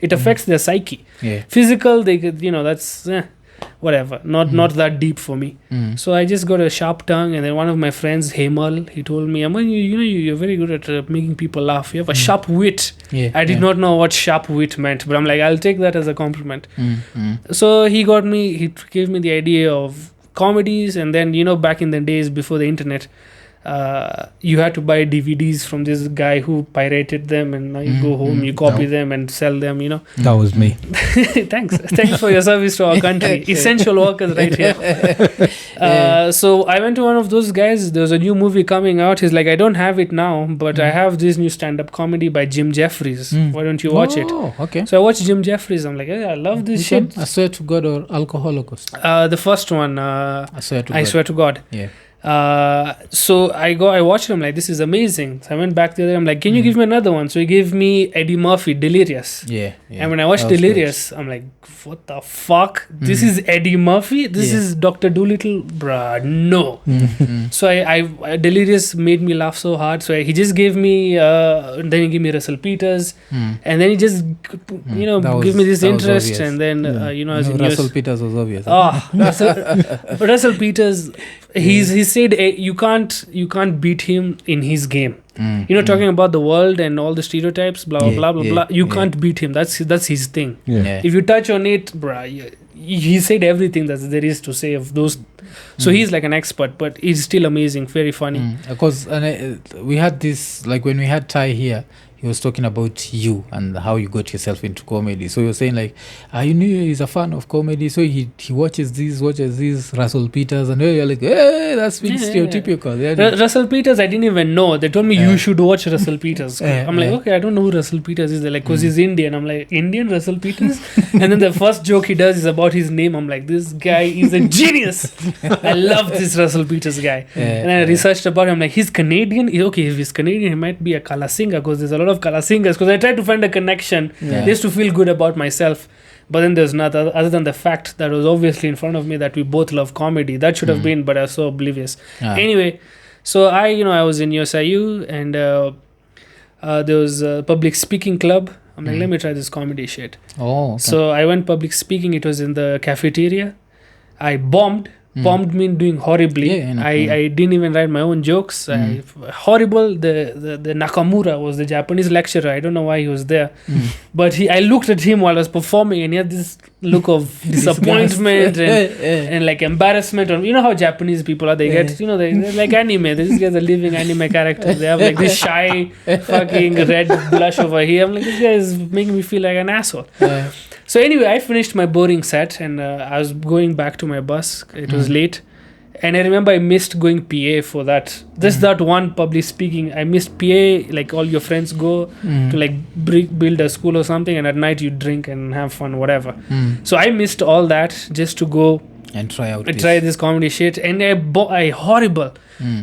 it affects their psyche. Physical, they could, that's whatever, not that deep for me. So I just got a sharp tongue, and then one of my friends, Hemal, he told me, Aman, you're very good at making people laugh. You have a sharp wit. I did not know what sharp wit meant, but I'm like, I'll take that as a compliment. So he gave me the idea of comedies, and then back in the days before the internet, you had to buy DVDs from this guy who pirated them, and now you go home, you copy them and sell them, That was me. Thanks for your service to our country. Essential workers right here. So I went to one of those guys. There was a new movie coming out. He's like, I don't have it now, but I have this new stand-up comedy by Jim Jeffries. Why don't you watch it? Oh, okay. So I watched Jim Jeffries. I'm like, I love this shit. I Swear to God or Alcohol Holocaust? The first one. I Swear to God. Yeah. So I watched him, like, this is amazing. So I went back there. I'm like, can you give me another one? So he gave me Eddie Murphy, Delirious. And when I watched Delirious, I'm like, what the fuck? This is Eddie Murphy? This is Dr. Dolittle? Bruh, no. So I Delirious made me laugh so hard. So he just gave me, then he gave me Russell Peters, and then he just, give me this interest, and then, as in Russell Peters was obvious. Russell Peters, he said you can't beat him in his game. Talking about the world and all the stereotypes, blah blah blah blah. You can't beat him. That's his thing. If you touch on it, bruh, he said everything that there is to say of those. So he's like an expert, but he's still amazing, very funny. Because we had this, like, when we had Ty here, he was talking about you and how you got yourself into comedy. So you're saying, like, you knew he's a fan of comedy, so he watches these Russell Peters, and you're like, hey, that's really stereotypical. Russell Peters, I didn't even know. They told me you should watch Russell Peters. I'm like, okay, I don't know who Russell Peters is. They're like, because he's Indian. I'm like, Indian Russell Peters? And then the first joke he does is about his name. I'm like, this guy is a genius. I love this Russell Peters guy. And I researched about him. I'm like, he's Canadian. Okay, if he's Canadian, he might be a Kalasinga, because there's a lot love Kalasingas because I tried to find a connection just to feel good about myself. But then there's nothing other than the fact that was obviously in front of me that we both love comedy. That should have been, but I was so oblivious. Anyway, so I was in USIU and there was a public speaking club. I'm like, let me try this comedy shit. Oh, okay. So I went public speaking. It was in the cafeteria. I bombed. Bombed mean doing horribly. I didn't even write my own jokes. Horrible. The Nakamura was the Japanese lecturer. I don't know why he was there, but I looked at him while I was performing, and he had this look of disappointment and like embarrassment. You know how Japanese people are? They get they're like anime. These guys are living anime characters. They have like this shy fucking red blush over here. I'm like, this guy is making me feel like an asshole. So anyway, I finished my boring set and I was going back to my bus. It was late. And I remember I missed going PA for that. Just that one public speaking. I missed PA, like all your friends go to like build a school or something. And at night you drink and have fun, whatever. So I missed all that just to go and try this comedy shit. And I horrible.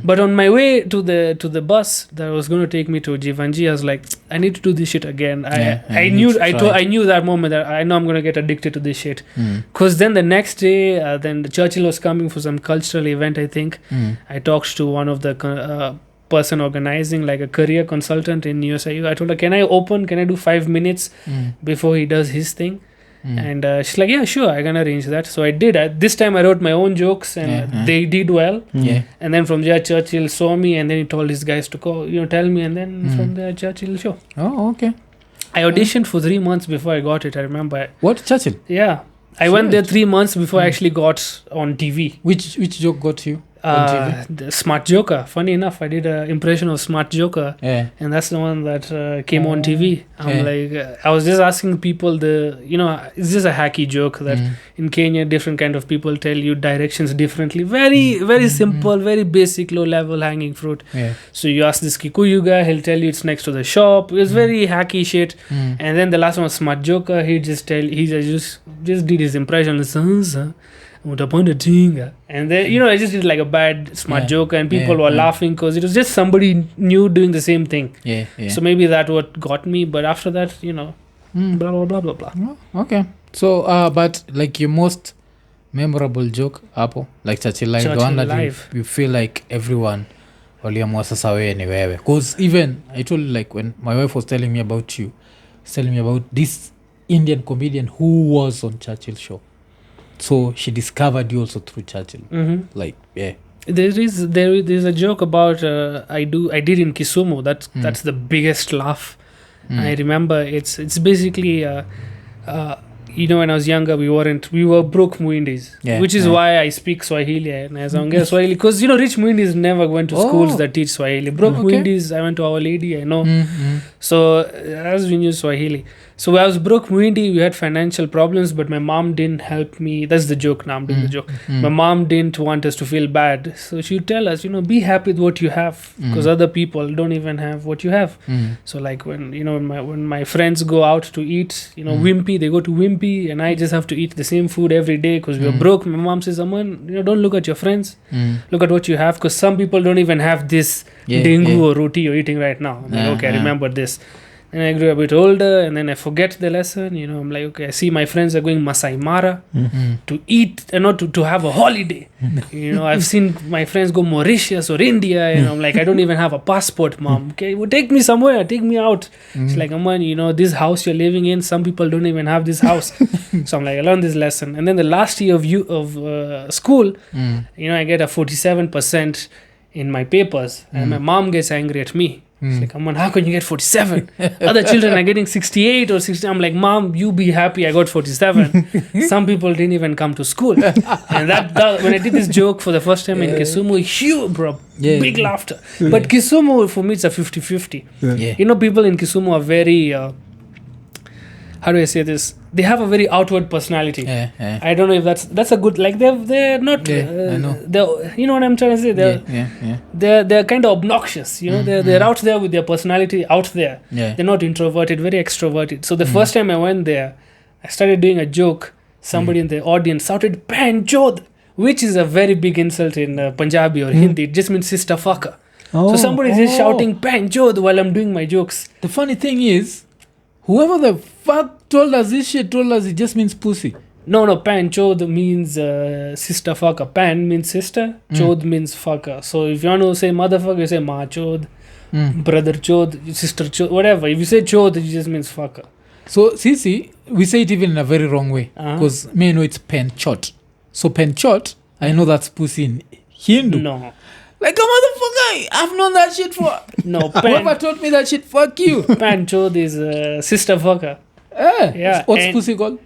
But on my way to the bus that was going to take me to Jivanji, I was like, I need to do this shit again. I knew that moment that I know I'm going to get addicted to this shit. Because then the next day, then the Churchill was coming for some cultural event, I think. I talked to one of the person organizing, like a career consultant in USIU. I told her, can I do 5 minutes before he does his thing? And she's like, yeah, sure, I can arrange that. So I did. This time I wrote my own jokes and they did well. And then from there, Churchill saw me and then he told his guys to call, tell me. And then from there, Churchill show. Oh, okay. I auditioned for 3 months before I got it. I remember. What, Churchill? Yeah. I went there 3 months before I actually got on TV. Which joke got you on TV? The Smart Joker. Funny enough, I did an impression of Smart Joker, and that's the one that came on TV. I'm like, I was just asking people it's just a hacky joke that in Kenya, different kind of people tell you directions differently. Very, very simple, very basic, low level hanging fruit. So you ask this Kikuyu guy, he'll tell you it's next to the shop. It was very hacky shit. And then the last one was Smart Joker. He just did his impression. And then I just did like a bad smart joke and people were laughing because it was just somebody new doing the same thing. So maybe that what got me, but after that blah blah blah blah blah. Oh, okay. So but like your most memorable joke hapo, like Churchill Live, the one that you feel like everyone waliamua sasa wewe ni wewe, because even I told you, like when my wife was telling me about this Indian comedian who was on Churchill show. So she discovered you also through Churchill. Like, there's a joke about I did in Kisumu. That's the biggest laugh. I remember it's basically when I was younger we were broke Muindis, which is why I speak Swahili and as I Swahili, because rich Muindis never went to schools that teach Swahili. Broke Muindis, I went to Our Lady, I know. So as we knew Swahili. So I was broke Muindi, we had financial problems, but my mom didn't help me. That's the joke now, I'm doing the joke. My mom didn't want us to feel bad. So she'd tell us, be happy with what you have, because other people don't even have what you have. So like when my friends go out to eat, Wimpy, they go to Wimpy, and I just have to eat the same food every day because we're broke. My mom says, Aman, don't look at your friends. Look at what you have, because some people don't even have this dengu or roti you're eating right now. I'm like, okay, I remember this. And I grew a bit older, and then I forget the lesson. I'm like, okay, I see my friends are going Masai Mara to eat and not to have a holiday. I've seen my friends go Mauritius or India, and I'm like, I don't even have a passport, mom. Okay, well, take me somewhere, take me out. It's like, man, this house you're living in, some people don't even have this house. So I'm like, I learned this lesson. And then the last year of school, I get a 47% in my papers, and my mom gets angry at me. It's like, Aman, how can you get 47? Other children are getting 68 or 60. I'm like, Mom, you be happy I got 47. Some people didn't even come to school. And that when I did this joke for the first time in Kisumu, huge, bro, big laughter. But Kisumu, for me, it's a 50-50. People in Kisumu are very... how do I say this? They have a very outward personality. I don't know if that's a good, like they're not. I know. What I'm trying to say. They're kind of obnoxious. They're out there with their personality out there. They're not introverted, very extroverted. So the first time I went there, I started doing a joke. Somebody in the audience shouted "Panjod," which is a very big insult in Punjabi or Hindi. It just means sister fucker. So somebody's just shouting Panchod while I'm doing my jokes. The funny thing is, whoever the fuck told us this shit told us it just means pussy. No, Panchod means sister fucker. Pan means sister, chod means fucker. So if you want to say motherfucker, you say ma chod, brother chod, sister chod, whatever. If you say chod, it just means fucker. So, see, we say it even in a very wrong way. Because me, I know it's penchot. So, penchot, I know that's pussy in Hindu. No. Like a motherfucker, I've known that shit for... No, whoever taught me that shit, fuck you. Panchod is sister fucker. Yeah. What's pussy called?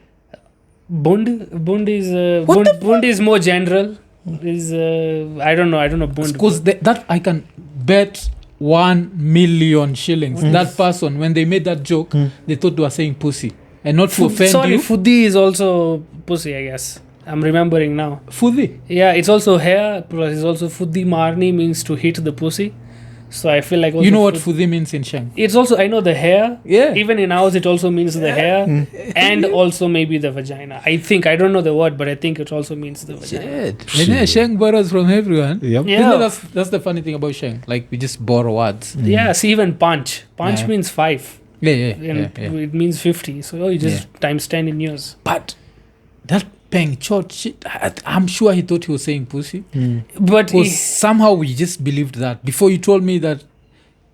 Bund is... Bund is more general. Is I don't know Bund. Because that I can bet 1 million shillings. That person, when they made that joke, they thought they were saying pussy. And not to offend you. Fudi is also pussy, I guess. I'm remembering now. Fudi? Yeah, it's also hair, plus it's also Fudi Marni means to hit the pussy. So I feel like... You know what Fudi means in Sheng? It's also, I know the hair. Yeah. Even in ours, it also means the hair. And also maybe the vagina. I don't know the word, but I think it also means the vagina. Shit. Sheng borrows from everyone. Yep. Yeah. That's the funny thing about Sheng. Like, we just borrow words. Yeah, see, even punch. Punch means 5. Yeah. It means 50. So you just times 10 in years. But that peng chot shit, I'm sure he thought he was saying pussy. But somehow we just believed that. Before you told me that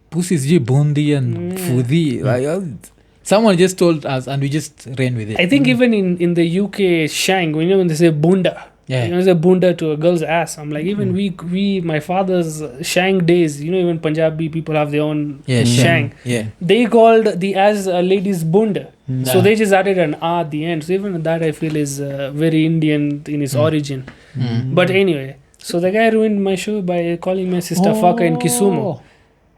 pussy is bundi and fudi. Like, someone just told us and we just ran with it. I think even in the UK, Shang, when they say bunda, they say bunda to a girl's ass. I'm like, even we my father's Shang days, even Punjabi people have their own Shang. Yeah. They called the as a lady's bunda. So they just added an R at the end. So even that I feel is very Indian in its origin. But anyway, so the guy ruined my show by calling my sister fucker in Kisumu.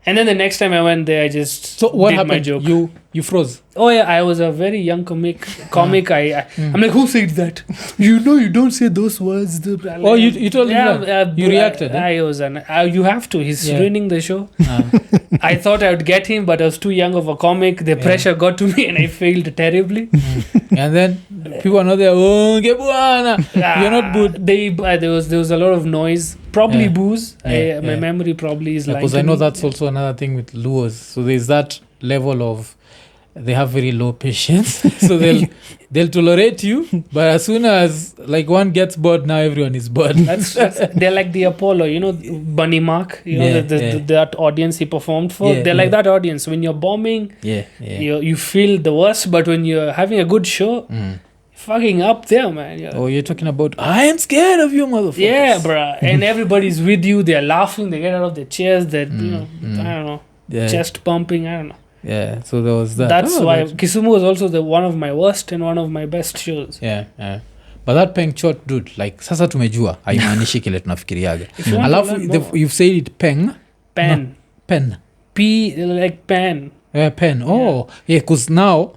And then the next time I went there, I just what did happened? my joke. You froze. Oh yeah, I was a very young comic. I'm like, who said that? You don't say those words. Oh, you told him that? You reacted? I was you have to. He's ruining the show. I thought I would get him, but I was too young of a comic. The pressure got to me and I failed terribly. And then people are not there. Oh, you're not good. There was a lot of noise. Probably booze. My memory probably is like. Because I know that's also another thing with Luos. So there's that level of they have very low patience. So they'll tolerate you, but as soon as like one gets bored, now everyone is bored. They're like the Apollo, Bunny Mark, that audience he performed for. They're like that audience. When you're bombing, you feel the worst, but when you're having a good show, fucking up there, man. Oh, you're talking about I am scared of you, motherfuckers. Yeah, bruh. And everybody's with you. They're laughing. They get out of their chairs. They're I don't know, chest pumping. I don't know. Yeah, so there was that. That's why Kisumu was also one of my worst and one of my best shows. Yeah. But that peng chot, dude, like sasa tumejua haimaanishi kile tunafikiriaga. Alafu you've said it pen. P like pen. Yeah, pen. Oh, yeah, because now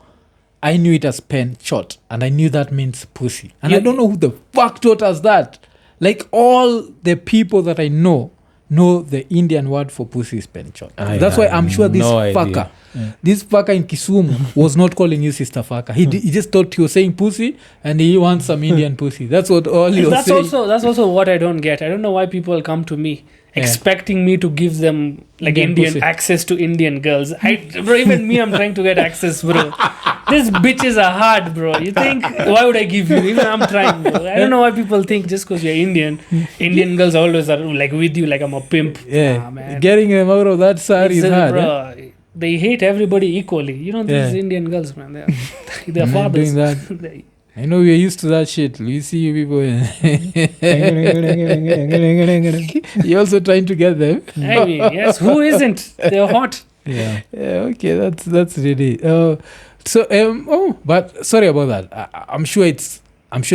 I knew it as pen chot and I knew that means pussy. And I don't know who the fuck taught us that. Like all the people that I know the Indian word for pussy is penchot. That's why I'm sure this fucker, this fucker in Kisumu was not calling you sister fucker. He just thought he was saying pussy and he wants some Indian pussy. That's what all he was saying. That's also what I don't get. I don't know why people come to me expecting me to give them like Indian access to Indian girls. Bro, even me, I'm trying to get access, bro. These bitches are hard, bro. You think, why would I give you? Even I'm trying, bro. I don't know why people think just because you're Indian girls always are like with you like I'm a pimp. Yeah, man. Getting them out of that sari is hard. Bro, they hate everybody equally. These Indian girls, man. They're fathers. Doing that. I know we're used to that shit. We see you people. You're also trying to get them. I mean, yes. Who isn't? They're hot. Yeah. Okay. That's really. But sorry about that. I'm sure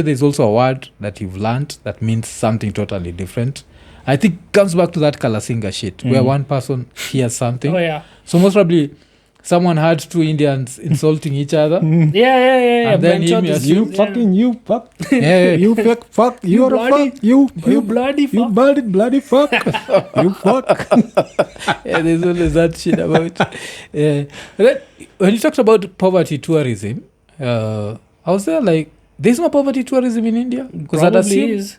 there's also a word that you've learned that means something totally different. I think it comes back to that Kalasingas shit where one person hears something. Oh yeah. So most probably someone had two Indians insulting each other. Yeah. And then you fucking you fuck. Yeah. You fuck. You're a fuck. You bloody fuck. You bloody fuck. You fuck. Yeah, there's always that shit about. Yeah. When you talked about poverty tourism, I was there like, there's no poverty tourism in India? Because that is.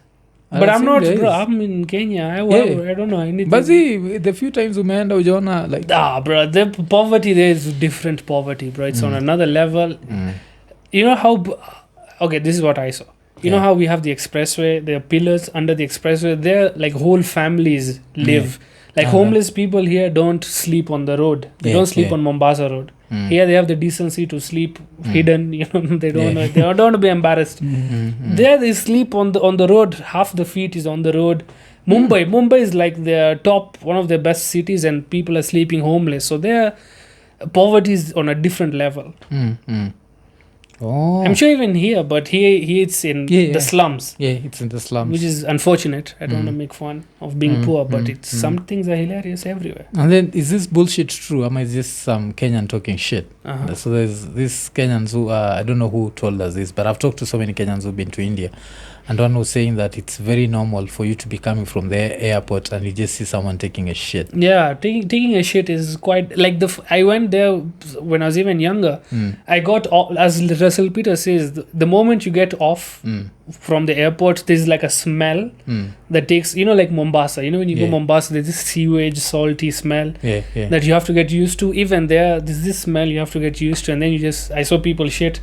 But I'm not, bro. I'm in Kenya. I don't know anything. But see, the few times umeenda ujaona like... bro, the poverty there is different poverty, bro. It's on another level. You know how... Okay, this is what I saw. You know how we have the expressway, there are pillars under the expressway. There, like, whole families live. Like, homeless people here don't sleep on the road. They don't sleep on Mombasa Road. Here they have the decency to sleep hidden. You know, they don't want to be embarrassed. There they sleep on the road. Half the feet is on the road. Mumbai is like the top, one of the best cities, and people are sleeping homeless. So their poverty is on a different level. Oh. I'm sure even here, but here it's in the slums. Yeah, it's in the slums. Which is unfortunate. I don't want to make fun of being poor, but some things are hilarious everywhere. And then, is this bullshit true? Am I just some Kenyan talking shit? So there's these Kenyans who, I don't know who told us this, but I've talked to so many Kenyans who've been to India. And one was saying that it's very normal for you to be coming from the airport and you just see someone taking a shit. Yeah, taking a shit is quite... Like, I went there when I was even younger. I got... As Russell Peter says, the moment you get off from the airport, there's like a smell that takes... You know, like Mombasa. You know, when you go Mombasa, there's this sewage, salty smell that you have to get used to. Even there, there's this smell you have to get used to. And then you just... I saw people shit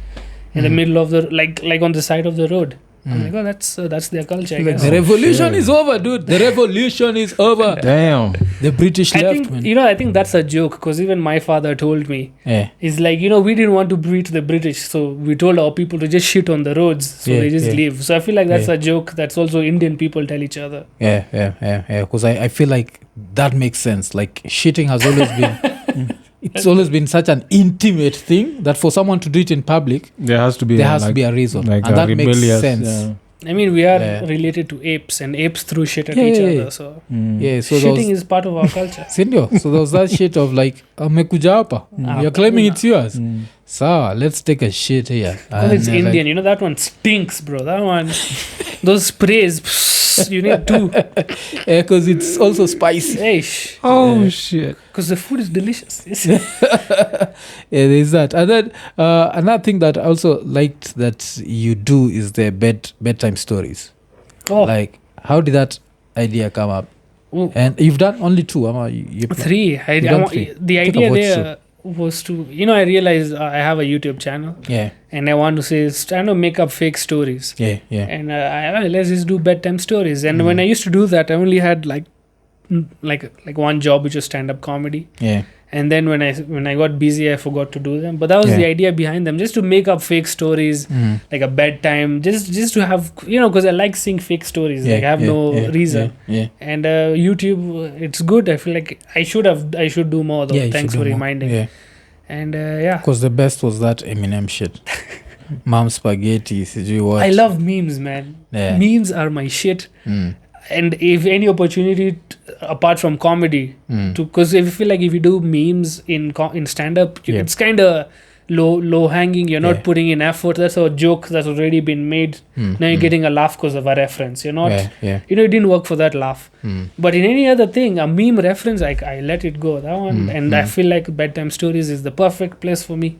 in the middle of the... Like on the side of the road. I'm like, oh, that's their culture, I guess. The revolution is over, dude. The revolution is over. Damn. The British left, man. I think that's a joke, because even my father told me. He's like, we didn't want to breed the British, so we told our people to just shit on the roads, so they just leave. So I feel like that's a joke that's also Indian people tell each other. Yeah. Because I feel like that makes sense. Like, shitting has always been... It's always been such an intimate thing that for someone to do it in public, there has to be a reason, like and that makes sense. I mean, we are related to apes, and apes throw shit at each other. So so shitting is part of our culture. Sindio? So there was that shit of like, amekuja hapa, you're claiming it's yours. So let's take a shit here. Because it's Indian, that one stinks, bro. That one, those sprays. You need two. Because it's also spicy. Shit. Because the food is delicious. There's that. And then another thing that I also liked that you do is the bedtime stories. Like, how did that idea come up? And you've done only two. Three. The idea there was to, I realized I have a YouTube channel. And I want to say, trying to make up fake stories. And let's just do bedtime stories. And when I used to do that, I only had like one job, which was stand-up comedy. And then when I got busy, I forgot to do them. But that was the idea behind them, just to make up fake stories, like a bedtime, just to have, because I like seeing fake stories. Like, I have no reason. And YouTube, it's good. I feel like I should do more though. Thanks for reminding. And because the best was that Eminem shit. Mom spaghetti, what? I love memes, man. Memes are my shit. And if any opportunity apart from comedy, because I feel like if you do memes in stand-up, it's kind of low hanging. You're not putting in effort. That's a joke that's already been made. Now you're getting a laugh because of a reference. You're not, it didn't work for that laugh. But in any other thing, a meme reference, I let it go. That one, and I feel like bedtime stories is the perfect place for me.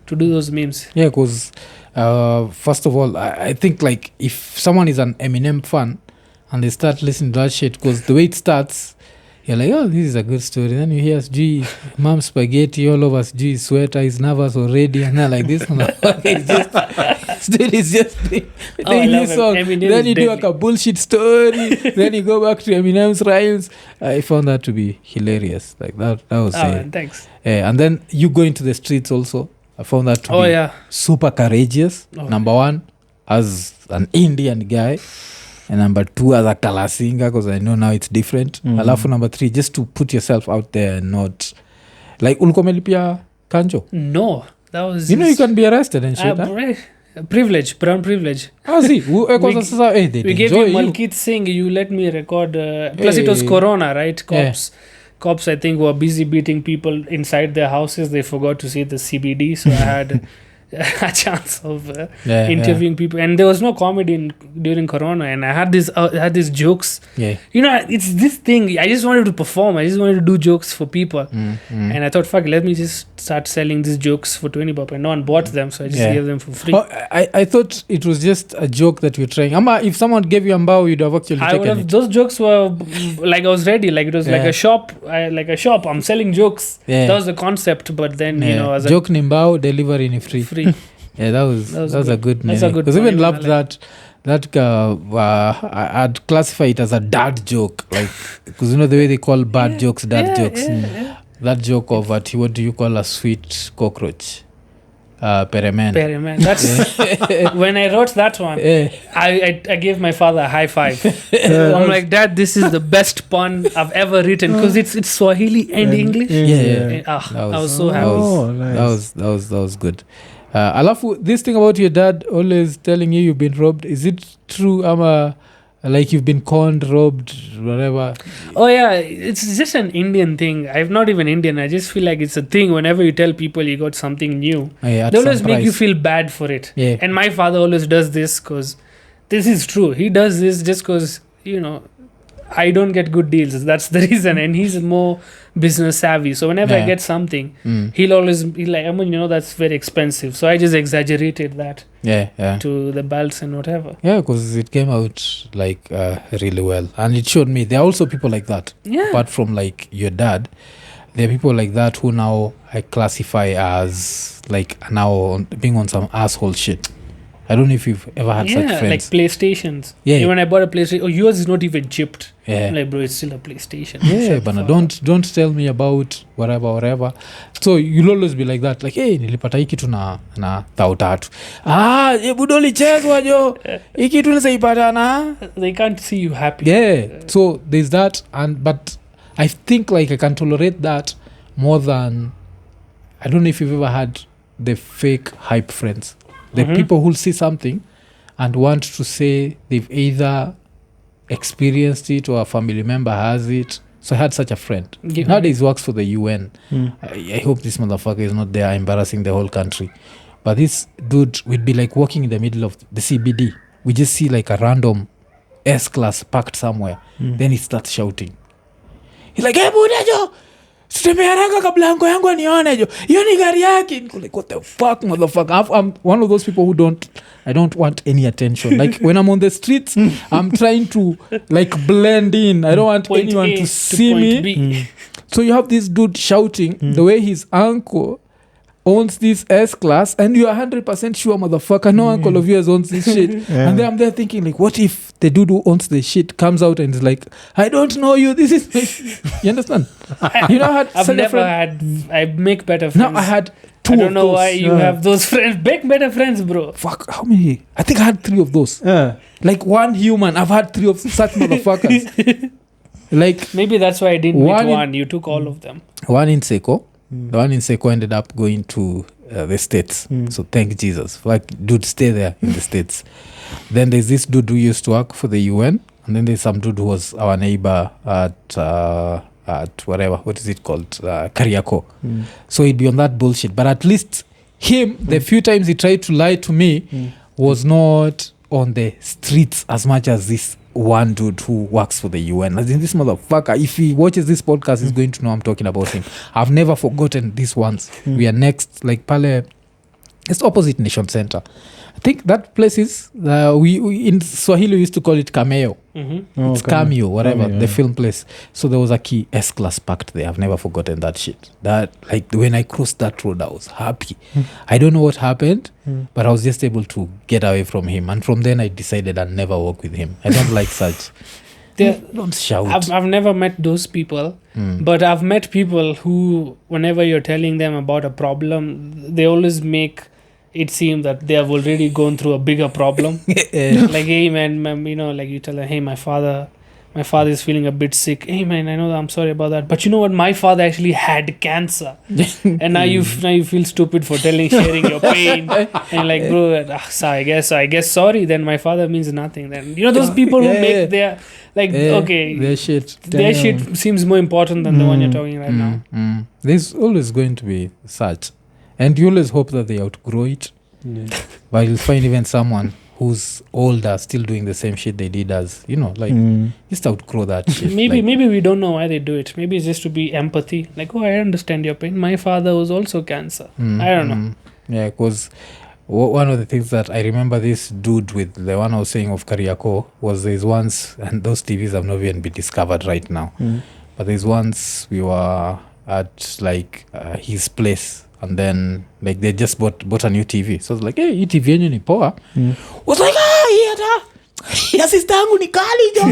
To do those memes. Because first of all, I think like if someone is an Eminem fan and they start listening to that shit, because the way it starts, you're like, oh, this is a good story. Then you hear, gee, mom spaghetti all over, gee, sweater is nervous already, and they're like this. It's just the this song. Then you do like a bullshit story. Then you go back to Eminem's rhymes. I found that to be hilarious. Like that was thanks. And then you go into the streets also. I found that to be super courageous. Number one, as an Indian guy. And number two, as a Kalasingas, because I know now it's different. Alafu number three, just to put yourself out there and not... Like, ulikomelipia kanjo? No. That was... you can be arrested and shit, privilege, brown privilege. See. We gave you Malkit Singh, you let me record... plus it was Corona, right? Cops, I think, were busy beating people inside their houses. They forgot to see the CBD, so I had... a chance of interviewing people, and there was no comedy during Corona, and I had these jokes. It's this thing. I just wanted to perform. I just wanted to do jokes for people, and I thought, fuck, let me just start selling these jokes for 20 bob, and no one bought them, so I just gave them for free. Oh, I thought it was just a joke that you're trying. If someone gave you a mbao, you'd have actually taken it. Those jokes were like I was ready, like it was like a shop. I'm selling jokes. That was the concept, but then as joke ni mbao, delivery ni free. Yeah, that was a good name. Because I even loved that. I'd classify it as a dad joke, like, because the way they call bad jokes dad jokes. That joke of what do you call a sweet cockroach? Peremen. That's when I wrote that one. I gave my father a high five. I'm like, Dad, this is the best pun I've ever written, because it's Swahili and English. I was so happy. Nice. That was good. I love this thing about your dad always telling you've been robbed. Is it true? Like you've been conned, robbed, whatever? Oh yeah, it's just an Indian thing. I'm not even Indian. I just feel like it's a thing. Whenever you tell people you got something new, they always make you feel bad for it. And my father always does this, because this is true. He does this just because I don't get good deals. That's the reason. And he's more business savvy. So whenever I get something, he'll always be like, that's very expensive. So I just exaggerated that to the belts and whatever. Yeah, because it came out like really well. And it showed me there are also people like that. Yeah. Apart from like your dad, there are people like that who now I classify as like now being on some asshole shit. I don't know if you've ever had such friends. Like PlayStations. Yeah. When I bought a PlayStation, yours is not even chipped. Yeah. I'm like, bro, it's still a PlayStation. Yeah, but don't tell me about whatever. So you'll always be like that, like, hey, nilipata hii kitu na 3,000. Budo lichezwa jo. Hii kitu nisaipata na. They can't see you happy. Yeah. So there's that, but I think like I can tolerate that more than, I don't know if you've ever had the fake hype friends. The people who'll see something and want to say they've either experienced it or a family member has it. So I had such a friend. Nowadays he works for the UN. I hope this motherfucker is not there embarrassing the whole country. But this dude, we'd be like walking in the middle of the CBD. We just see like a random S-class parked somewhere. Then he starts shouting. He's like, hey, Buddha jo! Sitembe haraka kabla yangu anione jo. Hiyo ni gari yake. Like, what the fuck, motherfucker? I'm one of those people who I don't want any attention. Like when I'm on the streets, I'm trying to like blend in. I don't want anyone to see me. So you have this dude shouting the way his uncle owns this S-class, and you're 100% sure, motherfucker, no uncle of yours owns this shit. And then I'm there thinking, like, what if the dude who owns the shit comes out and is like, I don't know you, this is my... You understand? I make better friends. No, I had two of those. I don't know why you have those friends. Make better friends, bro. Fuck, how many? I think I had 3 of those. Like one human, I've had 3 of such motherfuckers. Like maybe that's why I didn't meet one. You took all of them. One in Seco. The one in Seco ended up going to the States. So thank Jesus. Like, dude, stay there in the States. Then there's this dude who used to work for the UN. And then there's some dude who was our neighbor at whatever, what is it called? Kariako. So he'd be on that bullshit. But at least him, the few times he tried to lie to me, was not on the streets as much as this one dude who works for the UN. As in, this motherfucker, if he watches this podcast, he's going to know I'm talking about him. I've never forgotten this once. We are next, like Pale, it's opposite Nation Center. I think that place is, we in Swahili we used to call it Cameo. It's Cameo, whatever, the film place. So there was a key S-class packed there. I've never forgotten that shit. That, like, when I crossed that road, I was happy. I don't know what happened, but I was just able to get away from him. And from then I decided I'd never work with him. I don't like such. Don't shout. I've never met those people, but I've met people who, whenever you're telling them about a problem, they always make it seems that they have already gone through a bigger problem. Like, hey man, like you tell them, hey, my father is feeling a bit sick. Hey man, I know that, I'm sorry about that, but you know what, my father actually had cancer. And now you feel stupid for sharing your pain. And like, bro, so I guess sorry, then my father means nothing. Then those people who make their their shit seems more important than the one you're talking right now. There's always going to be such. And you always hope that they outgrow it. But you'll find even someone who's older still doing the same shit they did as, you know, like just outgrow that shit. Maybe we don't know why they do it. Maybe it's just to be empathy. Like, oh, I understand your pain. My father was also cancer. I don't know. Yeah, because one of the things that I remember this dude with the one I was saying of Kariako was there's once, and those TVs have not even been discovered right now, but there's once we were at like his place, and then like they just bought a new TV. So I was like, hey, hii TV yenyu ni poa. Was like, ya sister yangu ni kali jo.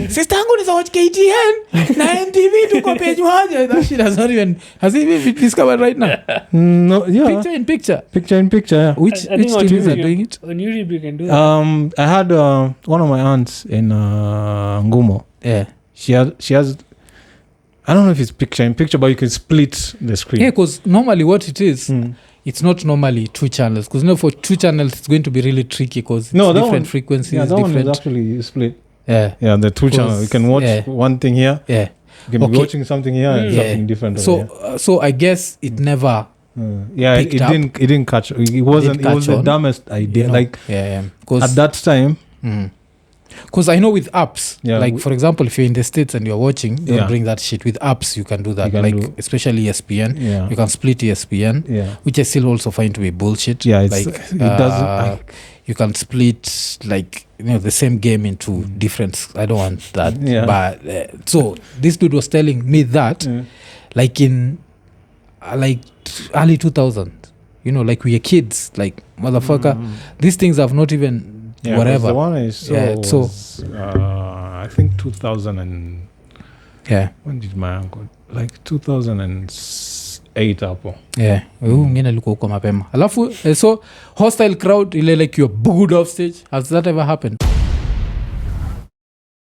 Sister yangu ni za watch KTN na MTV tuko page moja. That shit has even been discovered right now. No, yeah. Picture in picture, yeah. Which TVs are doing it? On YouTube you can do that. I had one of my aunts in Ngumo. Yeah. She has I don't know if it's picture in picture, but you can split the screen. Yeah, because normally what it is, it's not normally 2 channels. Because for 2 channels, it's going to be really tricky because it's different frequencies. Yeah, that different. one is actually split. Yeah, the 2 channels. You can watch one thing here. Yeah, you can be watching something here and something different. So I guess it never. It didn't catch. It wasn't. It was the dumbest idea. You know? Like at that time. Because I know with apps, like for example, if you're in the States and you're watching, don't bring that shit. With apps, you can do that. Especially ESPN, you can split ESPN, which I still also find to be bullshit. Yeah, it doesn't. You can split like the same game into different. I don't want that. Yeah. But so this dude was telling me that, like in like early 2000s, like we are kids, like motherfucker. These things have not even. Yeah, whatever. The one I saw was, I think 2000 and when did my uncle 2008 hapo. Yeah. Mwingine alikuwa huko mapema. Alafu so hostile crowd ile like you're booed off stage. Has that ever happened?